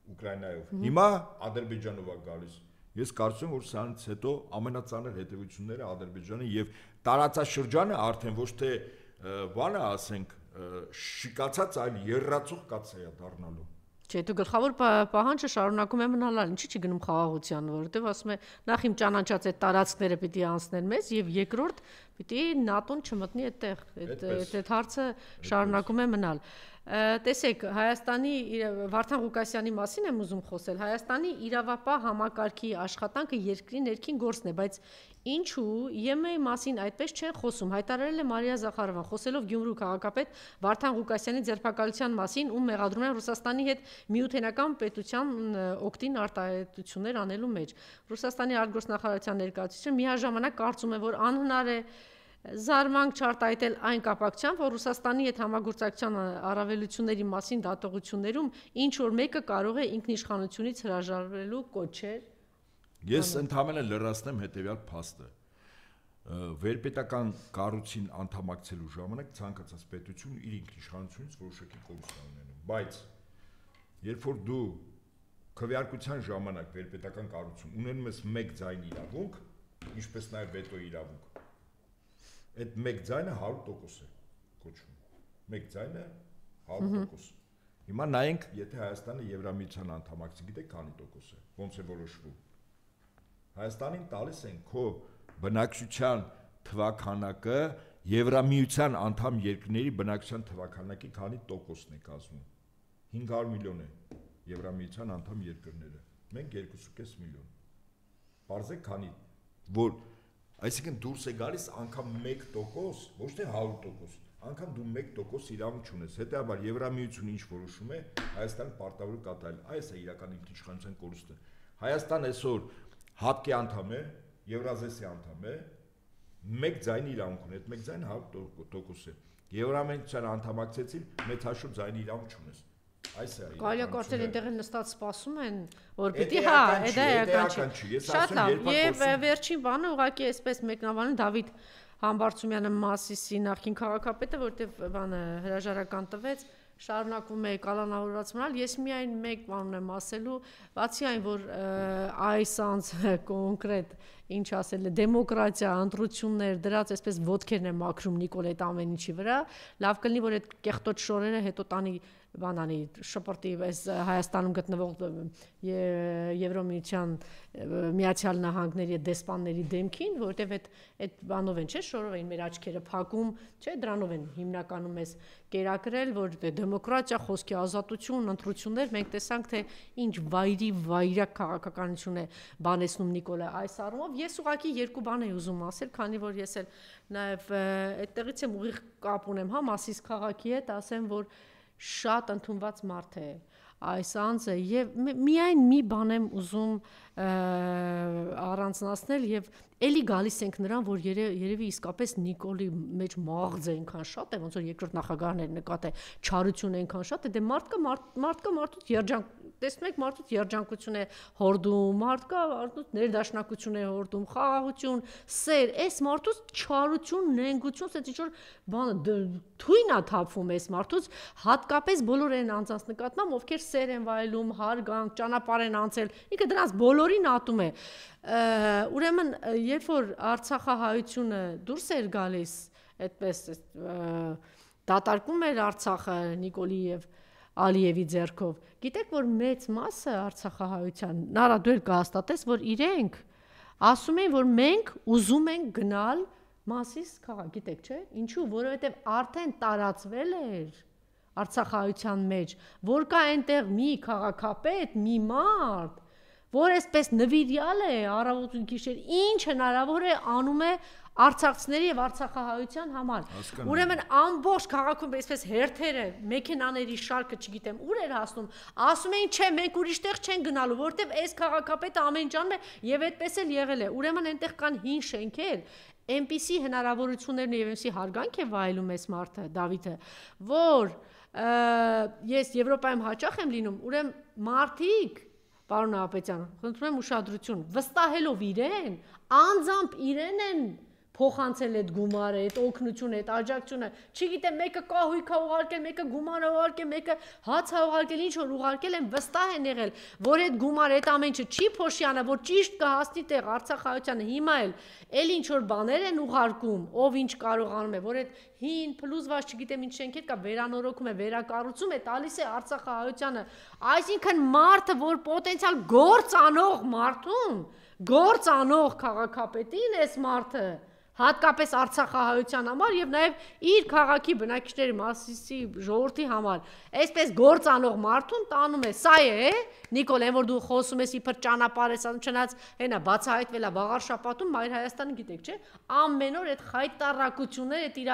Ուկրաինայով։ Հիմա Ադրբեջանով է գալիս։ Ես կարծում եմ, որ սրանից հետո ամենածանր հետևությունները Ադրբեջանի եւ տարածաշրջանը արդեն ոչ թե բանը ասենք շիկացած, այլ երրացող կացա է դառնալու։ Չէ, դու գլխավոր պահանջը շարունակում է մնալ, ինչի՞ չի գնում խաղաղության, որովհետեւ ասում է նախ իմ ճանաչած այդ տարածքները պիտի անցնեն մեզ եւ երկրորդ պիտի ՆԱՏՕ-ն չմտնի այդտեղ, այդ հարցը շարունակում է մնալ։ Տեսեք, Հայաստանի Վարդան Ղուկասյանի մասին եմ ուզում խոսել։ Հայաստանի իրավապահ համակարգի աշխատանքը երկրի ներքին գործն է, բայց ինչու ԵՄ-ի մասին այդպես չեն խոսում։ Հայտարարել է Մարիա Զախարովան, խոսելով Գյումրու քաղաքապետ Վարդան Ղուկասյանի ձերբակալության մասին, ում մեղադրում են Ռուսաստանի հետ միութենական պետության օգտին արտահայտություններ անելու մեջ։ Ռուսաստանի արտգործնախարարության ներկայացուցիչը միաժամանակ կարծում է, որ անհնար է զարմանք չարտահայտել այն կապակցությամբ, որ Ռուսաստանի հետ համագործակցության առավելությունների մասին դատողություններում ինչ որ մեկը կարող է ինքնիշխանությունից հրաժարվելու կոչեր։ Ես ընդհանրապես լրացնեմ հետևյալ փաստը։ Վերպետական կառույցին անդամակցելու ժամանակ ցանկացած պետություն իր ինքնիշխանությունից որոշակի կորուստ ունենում, բայց երբ որ դու քվեարկության ժամանակ վերպետական կառույցում ունենում ես մեկ ձայն իրավունք, ինչպես նաև վետո իրավունք, այդ մեկ ձայնը 100% է կոչվում։ Մեկ ձայնը 100%։ Հիմա նայենք, եթե Հայաստանը Եվրամիության անդամակցի, գիտեք քանի տոկոս է, ոնց է որոշվում։ Հայաստանին տալիս են քո բնակչության թվաքանակը Եվրամիության անդամ երկրների բնակչության թվաքանակի քանի տոկոսն է կազմում։ 500 միլիոն է Եվրամիության անդամ երկրները։ Մենք 2.5 միլիոն։ Պարզեք քանի, որ այսինքն դուրս է գալիս անգամ 1%, ոչ թե 100%, անգամ դու 1% իրավունք չունես։ Հետևաբար Եվրամիությունը ինչ որոշում է, Հայաստանը պարտավոր է կատարել։ Այս է իրական ինքնիշխանության կորուստը։ Հայաստան այսօր ՀԱՏԿ-ի անդամ է, Եվրազեսի անդամ է, մեկ ձայնի իրավունք ունի, այդ մեկ ձայնը 100% է։ Եվրամիության անդամակցեցին, մեծ հաշվով ձայնի իրավունք չունես։ Այս է իրական։ Կարելի է կարծել այնտեղ նստած սպասում են, որ պիտի հա, դա էական չի։ Շատ լավ, եւ վերջին բանը ուղղակի այսպես մեկնաբանում Դավիթ Համբարձումյանը Մասիսի նախին քաղաքապետը, որտեղ բանը հրաժարական տվեց, շարունակվում է կալանավորված մնալ։ Ես միայն մեկ բան ունեմ ասելու, բացի այն, որ այս անց կոնկրետ ինչ ասել է, դեմոկրատիա, ընտրություններ, դրած այսպես ոտքերն են մաքրում Նիկոլ այդ ամեն ինչի վրա, լավ կլինի, որ այդ կեղտոտ շորերը հետո տանի բանանի շփորտի այս Հայաստանում գտնվող Եվրոմիության Միացյալ Նահանգների դեսպանների դեմքին, որտեվ այդ բանով են, չէ, շորով են մեր աչքերը փակում, չէ, դրանով են հիմնականում էս կերակրել, որ դեմոկրատիա, խոսքի ազատություն, ընտրություններ, մենք տեսանք, թե ինչ վայրի քաղաքականություն է բանեցնում Նիկոլը այս առումով։ Ես ուղղակի երկու բան եմ ուզում ասել, քանի որ ես էլ նաև այդտեղից եմ ուղիղ կապ ունեմ, հա, Մասիս քաղաքի հետ, ասեմ, որ շատ ընդունված մարդ է այս անձը եւ միայն մի բան եմ ուզում առանձնացնել եւ էլի գալիս ենք նրան, որ երևի իսկապես Նիկոլի մեջ մաղձ է այնքան շատ է, ոնց որ երկրորդ նախագահներ նկատե չարություն այնքան շատ է, դե մարդկա մարդուց երջանք տեսնում եք մարդուց երջանկություն է հորդում, մարդուց ներդաշնակություն է հորդում, խաղաղություն, սեր, այս մարդուց չարություն, նենգություն, ասես ինչ որ բանը թույն է թափվում այս մարդուց, հատկապես բոլոր այն անձանց նկատմամբ, ովքեր սեր են վայելում, հարգանք, ճանապարհ են անցել, ինքը դրանց բոլորին ատում է։ Ուրեմն, երբ որ Արցախահայությունը դուրս էր գալիս, այդպես դատարկում էր Արցախը Նիկոլի եւ Ալիևի ձեռքով, գիտեք, որ մեծ մասը Արցախահայության, Նարա դու էլ կհաստատես, որ իրենք ասում են, որ մենք ուզում ենք գնալ Մասիս քաղաք, գիտեք, չէ՞, ինչու, որովհետեւ արդեն տարածվել էր Արցախահայության մեջ, որ կա այնտեղ մի քաղաքապետ, մի մարդ, որ այսպես նվիրյալ է առավոտ ու գիշեր, ինչ հնարավոր է անում է արցախցիների եւ արցախահայության համար։ Ուրեմն ամբողջ քաղաքում այսպես հերթերը, մեքենաների շարքը, չգիտեմ, ուր էր հասնում, ասում էին, չէ, մենք ուրիշ տեղ չեն գնալու, որովհետեւ այս քաղաքապետը ամեն ինչ անում է եւ այդպես էլ եղել է։ Ուրեմն այնտեղ կան հին շենքեր, այնպիսի հնարավորություններն եւ այնպիսի հարգանք է վայելում այս մարդը, Դավիթը, որ ես Եվրոպայում հաճախ եմ լինում, ուրեմն մարդիկ, պարոն Ապետյան, խնդրում եմ ուշադրություն, վստահելով իրեն, անձամբ իրեն են փոխանցել այդ գումարը, այդ օգնությունը, այդ աջակցությունը, չգիտեմ, մեկը կահույք է ուղարկել, մեկը գումար է ուղարկել, մեկը հաց է ուղարկել, ինչ որ ուղարկել են, վստահ են եղել, որ այդ գումարը, այդ ամեն ինչը չի փոշիանա, որ ճիշտ կհասնի տեղ Արցախահայությանը, հիմա էլ ինչ որ բաներ են ուղարկում, ով ինչ կարողանում է, որ այդ հին փլուզված, չգիտեմ ինչ շենքեր կա, վերանորոգում է, վերակառուցում է, տալիս է Արցախահայությանը, այսինքն մարդը, որ պոտենցիալ գործ անող մարդուն, գործ անող քաղաքապետին էս մարդը հատկապես Արցախահայության համար եւ նաեւ իր քաղաքի բնակիչների Մասիսի ժողովրդի համար այսպես գործ անող մարդուն տանում է, սա է, Նիկոլ, այն որ դու խոսում ես իբր ճանապարհ ես անում, չնայած հենա բացահայտվել է վաղար շաբաթում, Մայր Հայաստանը գիտեք, չէ՞, ամեն օր այդ խայտարակությունները, այդ իր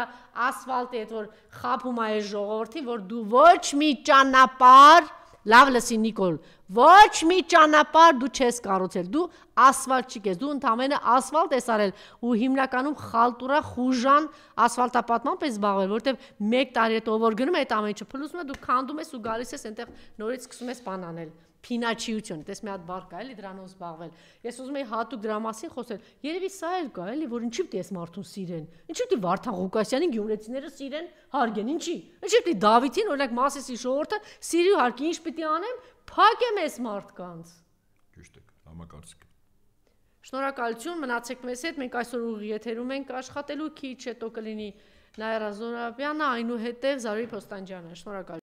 ասֆալտի, այդ որ խափում է այս ժողովրդին, որ դու ոչ մի ճանապարհ Լավ լսի Նիկոլ, ոչ մի ճանապարհ դու չես կառուցել, դու ասֆալտ չկես, դու ընդամենը ասֆալտ ես արել ու հիմնականում խալտուրա խուժան ասֆալտապատմամբ ես զբաղվել, որովհետև 1 տարի հետո որ գնում է այդ ամեն ինչը փլուզում է, դու քանդում ես ու գալիս ես այնտեղ նորից սկսում ես բան անել, փինաչիություն, դες մի հատ բառ կա էլի դրանով զբաղվել։ Ես ուզում եի հատուկ դրա մասին խոսել։ Երևի սա էլ կա էլի, որ ինչի՞ պիտի այս մարդուն սիրեն։ Ինչի՞ պիտի Վարդան Ղուկասյանին գյումրեցիները սիրեն, հարգեն, ինչի՞։ Ինչի՞ պիտի Դավիթին, օրինակ Մասիսի ժողովուրդը սիրի հարգի, ինչ պիտի անեմ, փակեմ այս մարդկանց։ Ճիշտ է, համակարծիք։ Շնորհակալություն, մնացեք մեզ հետ, մենք այսօր ուղիղ եթերում ենք աշխատելու, քիչ հետո կլինի Նաիրա Զոհրաբյանը, այնուհետև Զարուհի Փոստանջյանը։ Շնորհակալ